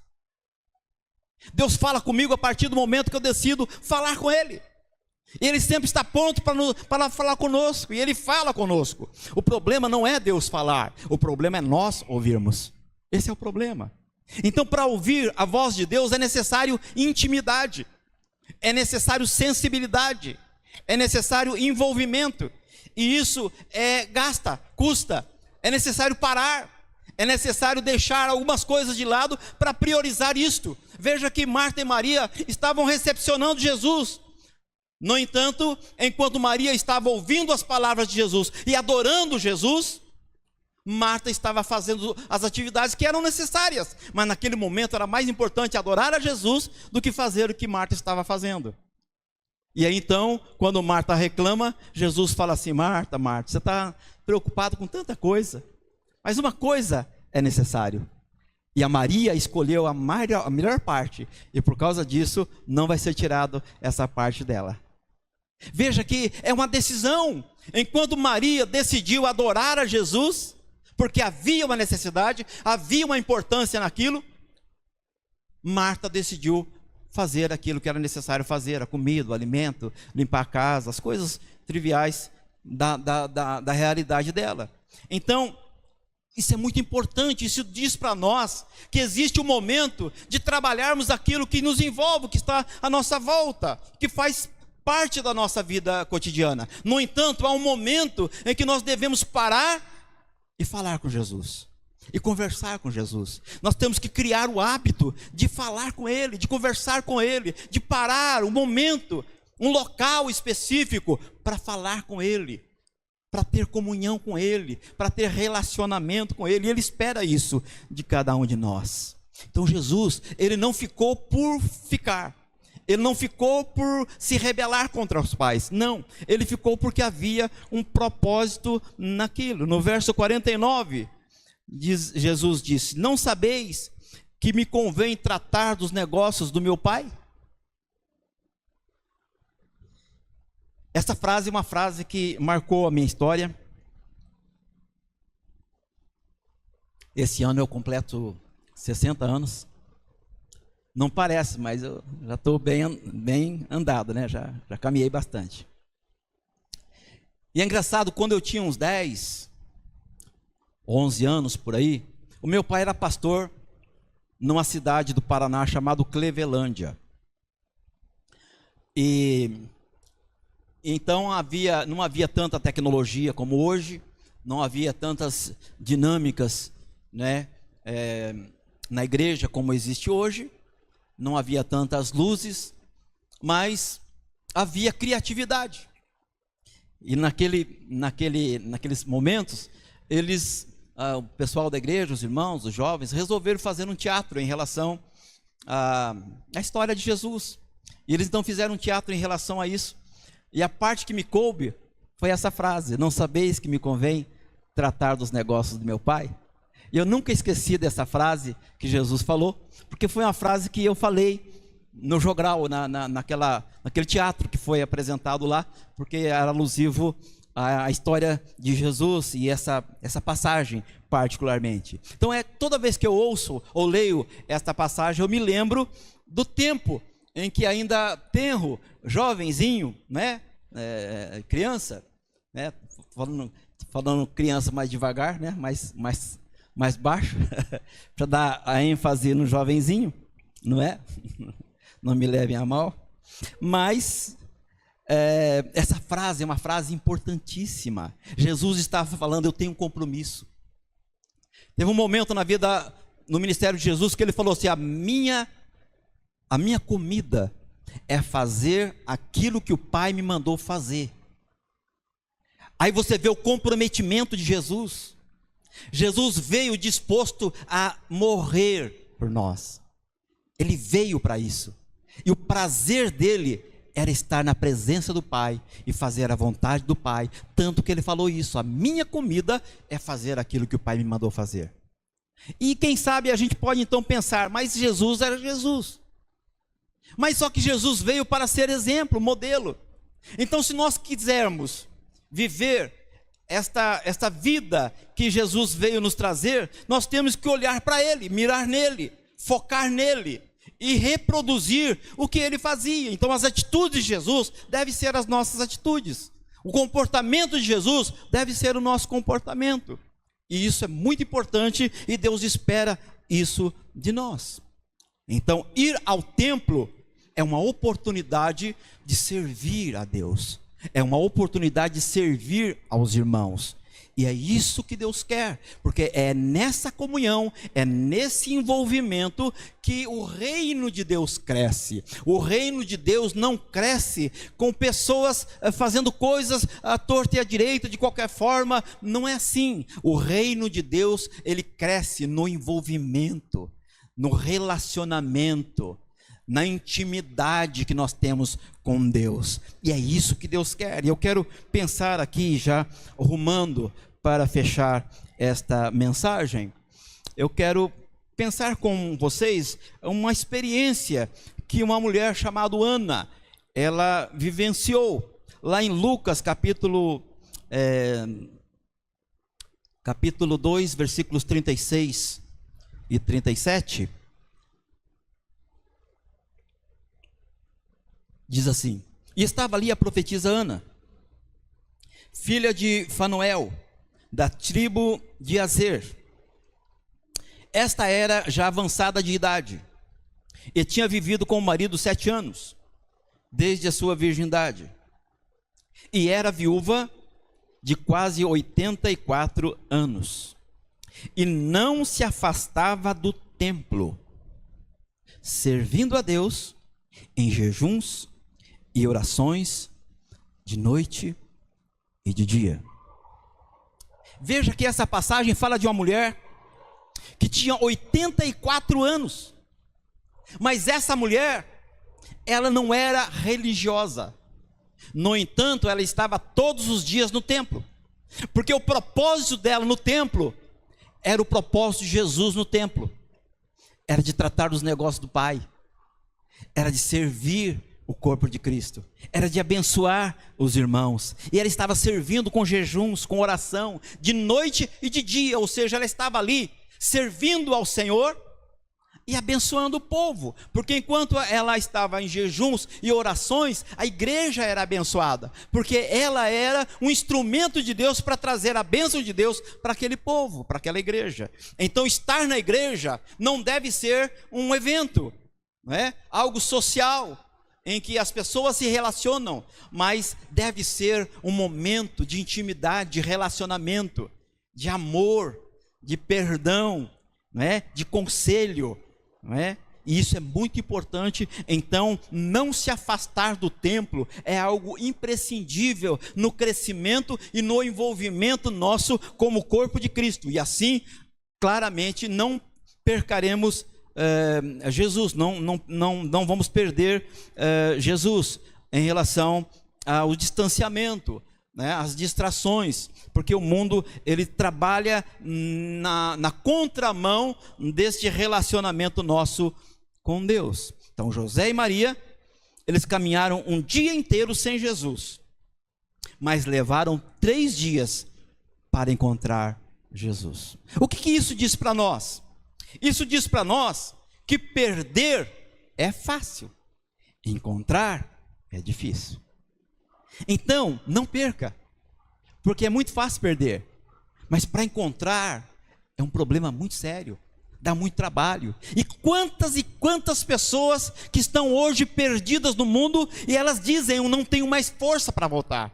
Deus fala comigo a partir do momento que eu decido falar com Ele. Ele sempre está pronto para falar conosco, e Ele fala conosco. O problema não é Deus falar, o problema é nós ouvirmos. Esse é o problema. Então, para ouvir a voz de Deus é necessário intimidade, é necessário sensibilidade, é necessário envolvimento, e isso custa, é necessário parar, é necessário deixar algumas coisas de lado para priorizar isto. Veja que Marta e Maria estavam recepcionando Jesus. No entanto, enquanto Maria estava ouvindo as palavras de Jesus e adorando Jesus, Marta estava fazendo as atividades que eram necessárias, mas naquele momento era mais importante adorar a Jesus do que fazer o que Marta estava fazendo. E aí então, quando Marta reclama, Jesus fala assim: Marta, Marta, você está preocupado com tanta coisa, mas uma coisa é necessário. E a Maria escolheu a melhor parte, e por causa disso não vai ser tirado essa parte dela. Veja que é uma decisão. Enquanto Maria decidiu adorar a Jesus, porque havia uma necessidade, havia uma importância naquilo, Marta decidiu fazer aquilo que era necessário fazer: a comida, o alimento, limpar a casa, as coisas triviais da realidade dela. Então, isso é muito importante. Isso diz para nós que existe um momento de trabalharmos aquilo que nos envolve, que está à nossa volta, que faz parte da nossa vida cotidiana. No entanto, há um momento em que nós devemos parar e falar com Jesus. e conversar com Jesus. Nós temos que criar o hábito de falar com Ele, de conversar com Ele, de parar um momento, um local específico para falar com Ele, para ter comunhão com Ele, para ter relacionamento com Ele. E Ele espera isso de cada um de nós. Então Jesus, Ele não ficou por ficar. Ele não ficou por se rebelar contra os pais. Não, Ele ficou porque havia um propósito naquilo. No verso 49, Jesus disse: não sabeis que me convém tratar dos negócios do meu pai? Essa frase é uma frase que marcou a minha história. Esse ano eu completo 60 anos. Não parece, mas eu já estou bem andado, né? Já caminhei bastante. E é engraçado, quando eu tinha uns 10, 11 anos por aí, o meu pai era pastor numa cidade do Paraná chamada Clevelândia. E então não havia tanta tecnologia como hoje, não havia tantas dinâmicas, né, na igreja como existe hoje, não havia tantas luzes, mas havia criatividade. E naqueles momentos, o pessoal da igreja, os irmãos, os jovens, resolveram fazer um teatro em relação à história de Jesus. E eles então fizeram um teatro em relação a isso. E a parte que me coube foi essa frase: não sabeis que me convém tratar dos negócios do meu pai? E eu nunca esqueci dessa frase que Jesus falou, porque foi uma frase que eu falei no jogral, naquele teatro que foi apresentado lá, porque era alusivo à história de Jesus e essa passagem particularmente. Então toda vez que eu ouço ou leio esta passagem, eu me lembro do tempo em que ainda tenro, jovenzinho, né, criança, né, falando criança mais devagar, né, mais baixo, para dar a ênfase no jovenzinho, não é? Não me levem a mal. Mas essa frase é uma frase importantíssima. Jesus estava falando: eu tenho um compromisso. Teve um momento na vida, no ministério de Jesus, que ele falou assim: a minha comida é fazer aquilo que o Pai me mandou fazer. Aí você vê o comprometimento de Jesus. Jesus veio disposto a morrer por nós. Ele veio para isso. E o prazer dele era estar na presença do Pai e fazer a vontade do Pai. Tanto que ele falou isso: a minha comida é fazer aquilo que o Pai me mandou fazer. E quem sabe a gente pode então pensar: mas Jesus era Jesus. Mas só que Jesus veio para ser exemplo, modelo. Então, se nós quisermos viver esta vida que Jesus veio nos trazer, nós temos que olhar para Ele, mirar nele, focar nele e reproduzir o que Ele fazia. Então as atitudes de Jesus devem ser as nossas atitudes. O comportamento de Jesus deve ser o nosso comportamento. E isso é muito importante e Deus espera isso de nós. Então ir ao templo é uma oportunidade de servir a Deus. É uma oportunidade de servir aos irmãos. E é isso que Deus quer, porque é nessa comunhão, é nesse envolvimento que o reino de Deus cresce. O reino de Deus não cresce com pessoas fazendo coisas à torta e à direita, de qualquer forma. Não é assim. O reino de Deus, ele cresce no envolvimento, no relacionamento, na intimidade que nós temos com Deus. E é isso que Deus quer. E eu quero pensar aqui, já rumando para fechar esta mensagem, eu quero pensar com vocês uma experiência que uma mulher chamada Ana, ela vivenciou lá em Lucas capítulo 2, versículos 36 e 37. Diz assim: e estava ali a profetisa Ana, filha de Fanuel, da tribo de Azer. Esta era já avançada de idade, e tinha vivido com o marido 7 anos, desde a sua virgindade, e era viúva de quase 84 anos. e não se afastava do templo, servindo a Deus em jejuns e orações de noite e de dia. Veja que essa passagem fala de uma mulher que tinha 84 anos, mas essa mulher, ela não era religiosa. No entanto, ela estava todos os dias no templo, porque o propósito dela no templo era o propósito de Jesus no templo, era de tratar dos negócios do Pai, era de servir o corpo de Cristo, era de abençoar os irmãos, e ela estava servindo com jejuns, com oração, de noite e de dia, ou seja, ela estava ali servindo ao Senhor e abençoando o povo, porque enquanto ela estava em jejuns e orações, a igreja era abençoada, porque ela era um instrumento de Deus para trazer a bênção de Deus para aquele povo, para aquela igreja. Então estar na igreja não deve ser um evento, não é? Algo social, em que as pessoas se relacionam, mas deve ser um momento de intimidade, de relacionamento, de amor, de perdão, não é? De conselho, não é? E isso é muito importante. Então, não se afastar do templo é algo imprescindível no crescimento e no envolvimento nosso como corpo de Cristo, e assim, claramente, não percaremos Jesus, não vamos perder Jesus em relação ao distanciamento, né, as distrações, porque o mundo ele trabalha na contramão deste relacionamento nosso com Deus. Então José e Maria, eles caminharam um dia inteiro sem Jesus, mas levaram 3 dias para encontrar Jesus. O que isso diz para nós? Isso diz para nós que perder é fácil, encontrar é difícil. Então, não perca, porque é muito fácil perder, mas para encontrar é um problema muito sério, dá muito trabalho. E quantas pessoas que estão hoje perdidas no mundo e elas dizem: eu não tenho mais força para voltar,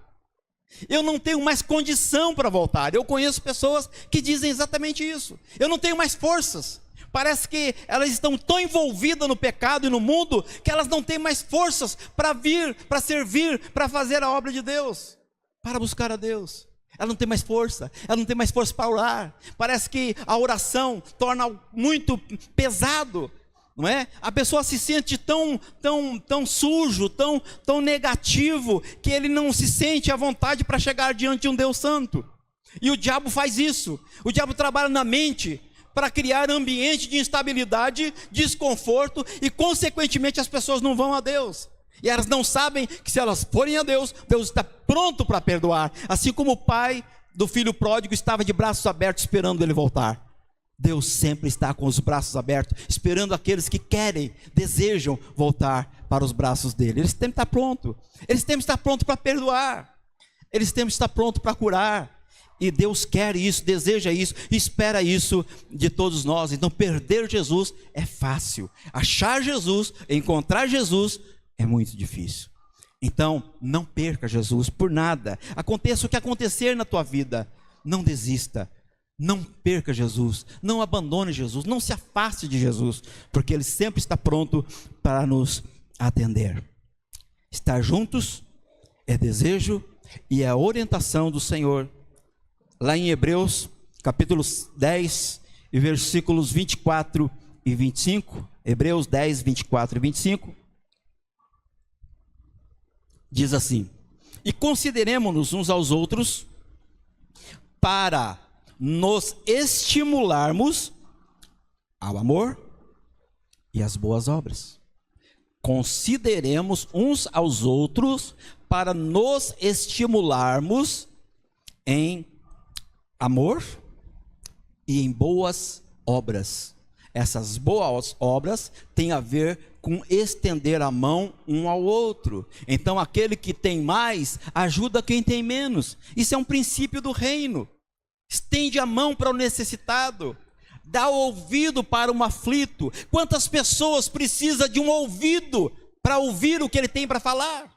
eu não tenho mais condição para voltar. Eu conheço pessoas que dizem exatamente isso: eu não tenho mais forças. Parece que elas estão tão envolvidas no pecado e no mundo que elas não têm mais forças para vir, para servir, para fazer a obra de Deus, para buscar a Deus. Ela não tem mais força, ela não tem mais força para orar. Parece que a oração torna muito pesado, não é? A pessoa se sente tão sujo, tão negativo, que ele não se sente à vontade para chegar diante de um Deus santo. E o diabo faz isso. O diabo trabalha na mente para criar ambiente de instabilidade, desconforto, e consequentemente as pessoas não vão a Deus. E elas não sabem que se elas forem a Deus, Deus está pronto para perdoar. Assim como o pai do filho pródigo estava de braços abertos esperando ele voltar. Deus sempre está com os braços abertos, esperando aqueles que querem, desejam voltar para os braços dele. Eles têm que estar prontos. Eles têm que estar prontos para perdoar. Eles têm que estar prontos para curar. E Deus quer isso, deseja isso, espera isso de todos nós. Então perder Jesus é fácil, achar Jesus, encontrar Jesus é muito difícil. Então não perca Jesus por nada. Aconteça o que acontecer na tua vida, não desista, não perca Jesus, não abandone Jesus, não se afaste de Jesus, porque Ele sempre está pronto para nos atender. Estar juntos é desejo e é a orientação do Senhor. Lá em Hebreus, capítulo 10, e versículos 24 e 25, Hebreus 10, 24 e 25, diz assim: e consideremo-nos uns aos outros para nos estimularmos ao amor e às boas obras. Consideremos uns aos outros para nos estimularmos em amor e em boas obras. Essas boas obras têm a ver com estender a mão um ao outro. Então aquele que tem mais ajuda quem tem menos. Isso é um princípio do reino. Estende a mão para o necessitado, dá ouvido para o aflito. Quantas pessoas precisam de um ouvido para ouvir o que ele tem para falar?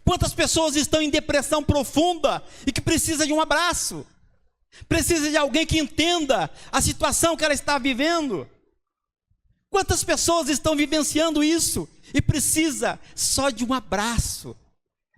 Quantas pessoas estão em depressão profunda e que precisam de um abraço? precisa de alguém que entenda a situação que ela está vivendo. Quantas pessoas estão vivenciando isso e precisa só de um abraço?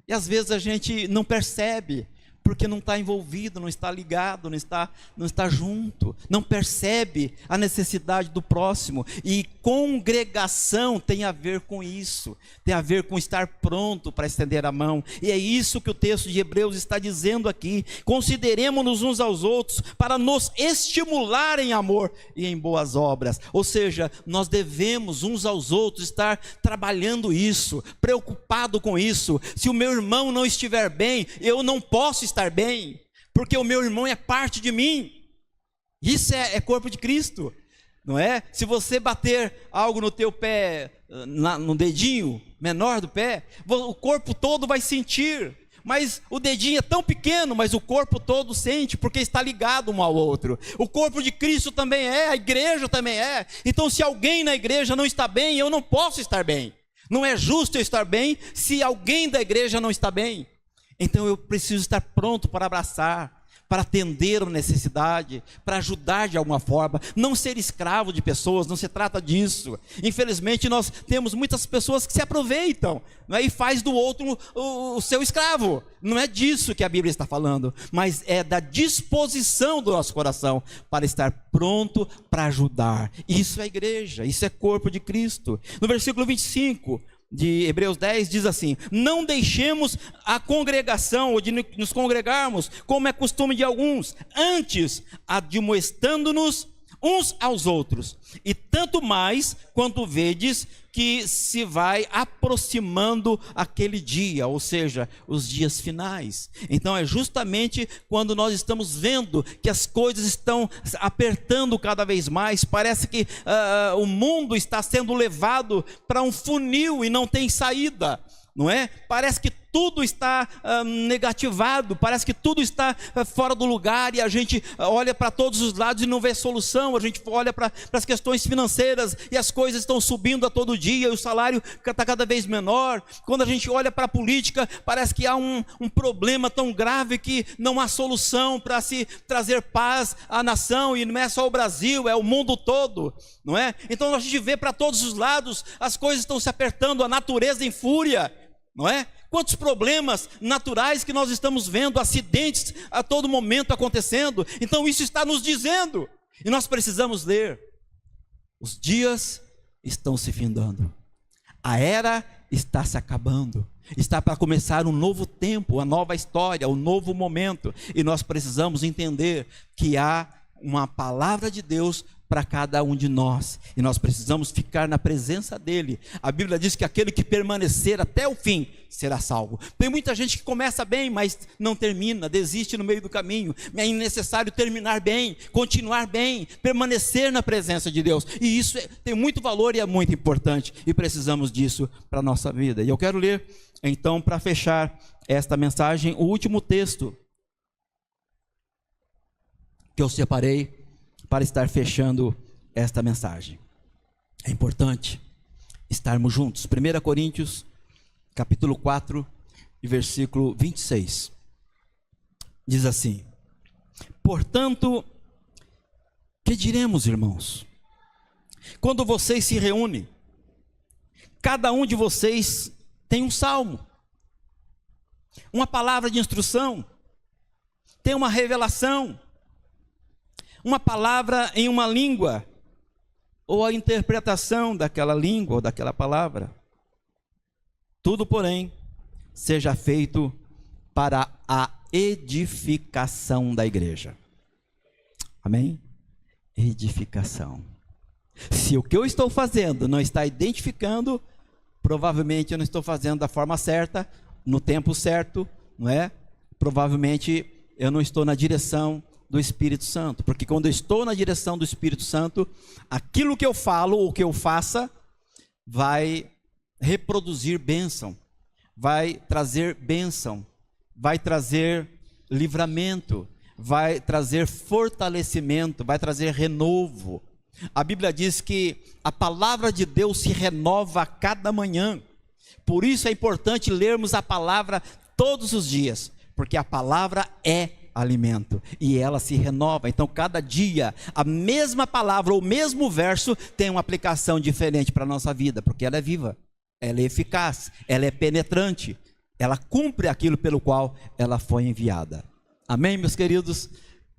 E às vezes a gente não percebe, porque não está envolvido, não está ligado, não está junto, não percebe a necessidade do próximo. E congregação tem a ver com isso, tem a ver com estar pronto para estender a mão. E é isso que o texto de Hebreus está dizendo aqui. Consideremos-nos uns aos outros para nos estimular em amor e em boas obras. Ou seja, nós devemos uns aos outros estar trabalhando isso, preocupado com isso. Se o meu irmão não estiver bem, eu não posso estar bem, porque o meu irmão é parte de mim. Isso é corpo de Cristo, não é? Se você bater algo no teu pé, no dedinho menor do pé, o corpo todo vai sentir, mas o dedinho é tão pequeno, mas o corpo todo sente, porque está ligado um ao outro. O corpo de Cristo também é, a igreja também é. Então se alguém na igreja não está bem, eu não posso estar bem. Não é justo eu estar bem se alguém da igreja não está bem. Então eu preciso estar pronto para abraçar, para atender a necessidade, para ajudar de alguma forma, não ser escravo de pessoas, não se trata disso. Infelizmente nós temos muitas pessoas que se aproveitam, não é? E faz do outro o seu escravo. Não é disso que a Bíblia está falando, mas é da disposição do nosso coração para estar pronto para ajudar. Isso é igreja, isso é corpo de Cristo. No versículo 25 de Hebreus 10 diz assim: não deixemos a congregação, ou de nos congregarmos, como é costume de alguns, antes admoestando-nos uns aos outros, e tanto mais quanto vedes que se vai aproximando aquele dia, ou seja, os dias finais. Então é justamente quando nós estamos vendo que as coisas estão apertando cada vez mais, parece que o mundo está sendo levado para um funil e não tem saída, não é? Parece que tudo está negativado, parece que tudo está fora do lugar, e a gente olha para todos os lados e não vê solução. A gente olha para as questões financeiras e as coisas estão subindo a todo dia, e o salário está cada vez menor. Quando a gente olha para a política, parece que há um problema tão grave que não há solução para se trazer paz à nação, e não é só o Brasil, é o mundo todo, não é? Então a gente vê para todos os lados, as coisas estão se apertando, a natureza em fúria, não é? Quantos problemas naturais que nós estamos vendo, acidentes a todo momento acontecendo. Então isso está nos dizendo, e nós precisamos ler: os dias estão se findando, a era está se acabando, está para começar um novo tempo, uma nova história, um novo momento, e nós precisamos entender que há uma palavra de Deus para cada um de nós, e nós precisamos ficar na presença dele. A Bíblia diz que aquele que permanecer até o fim será salvo. Tem muita gente que começa bem, mas não termina, desiste no meio do caminho. É necessário terminar bem, continuar bem, permanecer na presença de Deus, e isso tem muito valor e é muito importante, e precisamos disso para a nossa vida. E eu quero ler então, para fechar esta mensagem, o último texto que eu separei para estar fechando esta mensagem. É importante estarmos juntos. 1 Coríntios, capítulo 4, e versículo 26. Diz assim: portanto, que diremos, irmãos? Quando vocês se reúnem, cada um de vocês tem um salmo, uma palavra de instrução, tem uma revelação, uma palavra em uma língua, ou a interpretação daquela língua ou daquela palavra. Tudo, porém, seja feito para a edificação da igreja. Amém? Edificação. Se o que eu estou fazendo não está identificando, provavelmente eu não estou fazendo da forma certa, no tempo certo, não é? Provavelmente eu não estou na direção do Espírito Santo, porque quando eu estou na direção do Espírito Santo, aquilo que eu falo ou que eu faça vai reproduzir bênção, vai trazer bênção, vai trazer livramento, vai trazer fortalecimento, vai trazer renovo. A Bíblia diz que a palavra de Deus se renova a cada manhã. Por isso é importante lermos a palavra todos os dias, porque a palavra é alimento e ela se renova. Então cada dia a mesma palavra ou o mesmo verso tem uma aplicação diferente para a nossa vida, porque ela é viva, ela é eficaz, ela é penetrante, ela cumpre aquilo pelo qual ela foi enviada. Amém, meus queridos?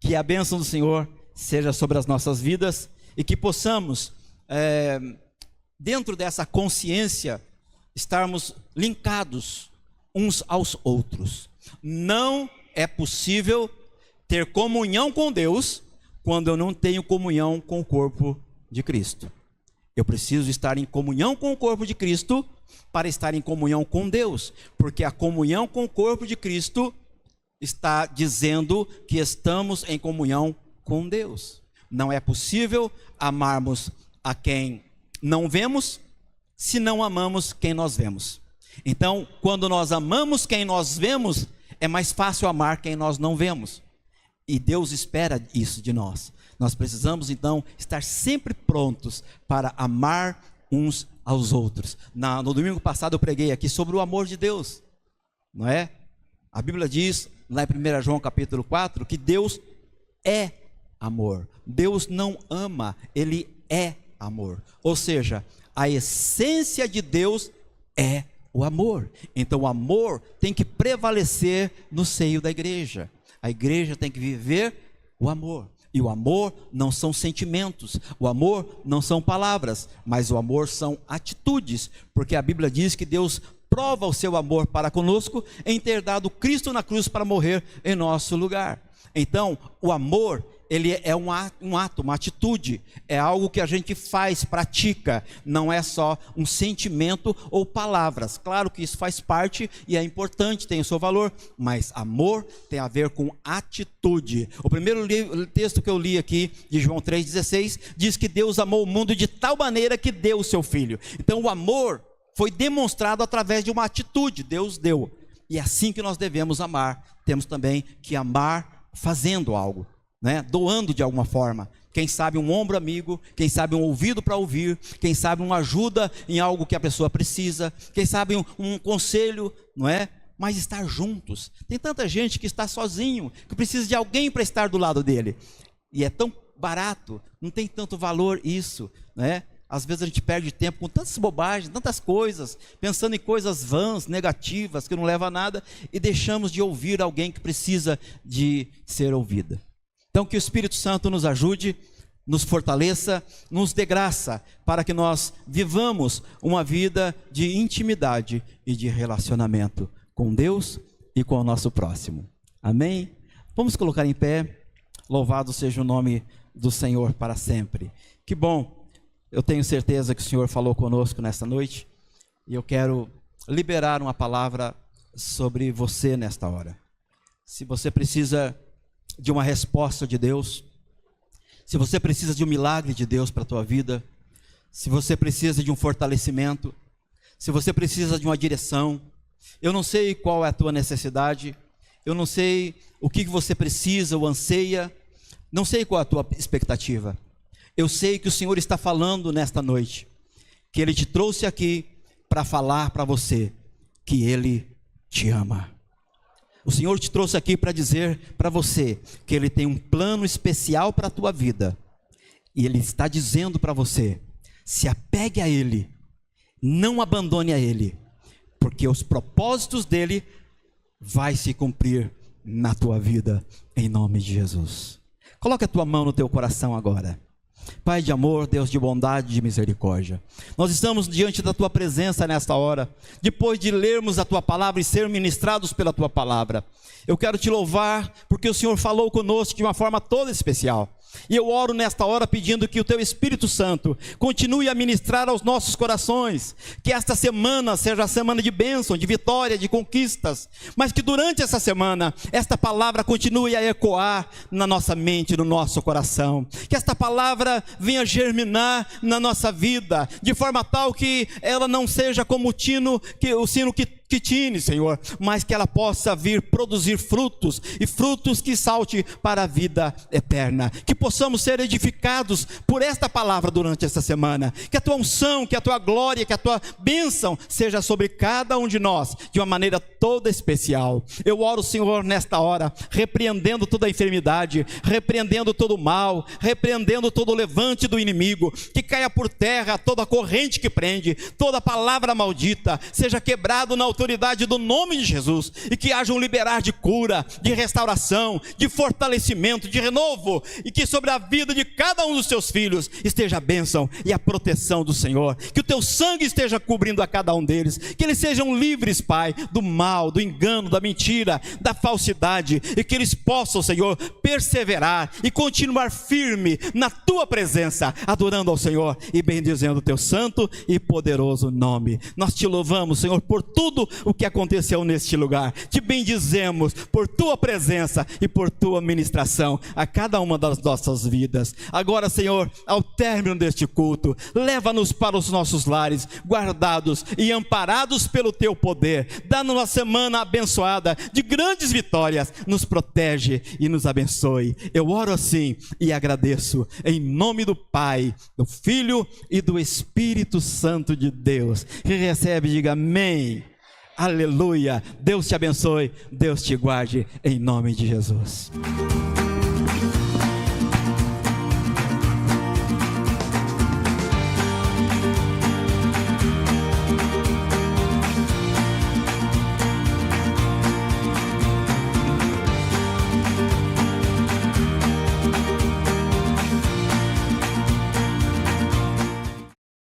Que a bênção do Senhor seja sobre as nossas vidas e que possamos, dentro dessa consciência, estarmos linkados uns aos outros. Não é possível ter comunhão com Deus quando eu não tenho comunhão com o corpo de Cristo. Eu preciso estar em comunhão com o corpo de Cristo para estar em comunhão com Deus, porque a comunhão com o corpo de Cristo está dizendo que estamos em comunhão com Deus. Não é possível amarmos a quem não vemos se não amamos quem nós vemos. Então, quando nós amamos quem nós vemos, é mais fácil amar quem nós não vemos. E Deus espera isso de nós. Nós precisamos, então, estar sempre prontos para amar uns aos outros. No domingo passado eu preguei aqui sobre o amor de Deus, não é? A Bíblia diz, lá em 1 João capítulo 4, que Deus é amor. Deus não ama, Ele é amor. Ou seja, a essência de Deus é o amor. Então o amor tem que prevalecer no seio da igreja. A igreja tem que viver o amor. E o amor não são sentimentos, o amor não são palavras, mas o amor são atitudes, porque a Bíblia diz que Deus prova o seu amor para conosco em ter dado Cristo na cruz para morrer em nosso lugar. Então, o amor, ele é um ato, uma atitude, é algo que a gente faz, pratica, não é só um sentimento ou palavras. Claro que isso faz parte e é importante, tem o seu valor, mas amor tem a ver com atitude. O primeiro texto que eu li aqui, de João 3,16, diz que Deus amou o mundo de tal maneira que deu o seu Filho. Então o amor foi demonstrado através de uma atitude, Deus deu. E é assim que nós devemos amar. Temos também que amar fazendo algo, né? Doando de alguma forma. Quem sabe um ombro amigo, quem sabe um ouvido para ouvir, quem sabe uma ajuda em algo que a pessoa precisa, quem sabe um conselho, não é? Mas estar juntos. Tem tanta gente que está sozinho, que precisa de alguém para estar do lado dele. E é tão barato, não tem tanto valor isso, né? Às vezes a gente perde tempo com tantas bobagens, tantas coisas, pensando em coisas vãs, negativas, que não levam a nada, e deixamos de ouvir alguém que precisa de ser ouvida. Então que o Espírito Santo nos ajude, nos fortaleça, nos dê graça, para que nós vivamos uma vida de intimidade e de relacionamento com Deus e com o nosso próximo. Amém? Vamos colocar em pé. Louvado seja o nome do Senhor para sempre. Que bom! Eu tenho certeza que o Senhor falou conosco nesta noite, e eu quero liberar uma palavra sobre você nesta hora. Se você precisa de uma resposta de Deus, se você precisa de um milagre de Deus para a tua vida, se você precisa de um fortalecimento, se você precisa de uma direção, eu não sei qual é a tua necessidade, eu não sei o que você precisa ou anseia, não sei qual é a tua expectativa. Eu sei que o Senhor está falando nesta noite, que Ele te trouxe aqui para falar para você que Ele te ama. O Senhor te trouxe aqui para dizer para você que Ele tem um plano especial para a tua vida. E Ele está dizendo para você, se apegue a Ele, não abandone a Ele, porque os propósitos dEle vai se cumprir na tua vida, em nome de Jesus. Coloque a tua mão no teu coração agora. Pai de amor, Deus de bondade e de misericórdia, nós estamos diante da Tua presença nesta hora, depois de lermos a Tua palavra e ser ministrados pela Tua palavra. Eu quero Te louvar, porque o Senhor falou conosco de uma forma toda especial. E eu oro nesta hora pedindo que o Teu Espírito Santo continue a ministrar aos nossos corações, que esta semana seja a semana de bênção, de vitória, de conquistas, mas que durante essa semana, esta palavra continue a ecoar na nossa mente, no nosso coração, que esta palavra venha germinar na nossa vida, de forma tal que ela não seja como o sino que desquitine, Senhor, mas que ela possa vir produzir frutos, e frutos que salte para a vida eterna. Que possamos ser edificados por esta palavra durante esta semana. Que a tua unção, que a tua glória, que a tua bênção seja sobre cada um de nós, de uma maneira toda especial. Eu oro, Senhor, nesta hora, repreendendo toda a enfermidade, repreendendo todo o mal, repreendendo todo o levante do inimigo, que caia por terra toda a corrente que prende, toda palavra maldita, seja quebrado na autoridade do nome de Jesus, e que haja um liberar de cura, de restauração, de fortalecimento, de renovo, e que sobre a vida de cada um dos teus filhos esteja a bênção e a proteção do Senhor, que o teu sangue esteja cobrindo a cada um deles, que eles sejam livres, Pai, do mal, do engano, da mentira, da falsidade, e que eles possam, Senhor, perseverar e continuar firme na tua presença, adorando ao Senhor e bendizendo o teu santo e poderoso nome. Nós te louvamos, Senhor, por tudo o que aconteceu neste lugar. Te bendizemos por tua presença e por tua ministração a cada uma das nossas vidas. Agora, Senhor, ao término deste culto, leva-nos para os nossos lares, guardados e amparados pelo teu poder. Dá-nos uma semana abençoada de grandes vitórias. Nos protege e nos abençoe. Eu oro assim e agradeço em nome do Pai, do Filho e do Espírito Santo de Deus. Que recebe, diga amém. Aleluia. Deus te abençoe, Deus te guarde, em nome de Jesus.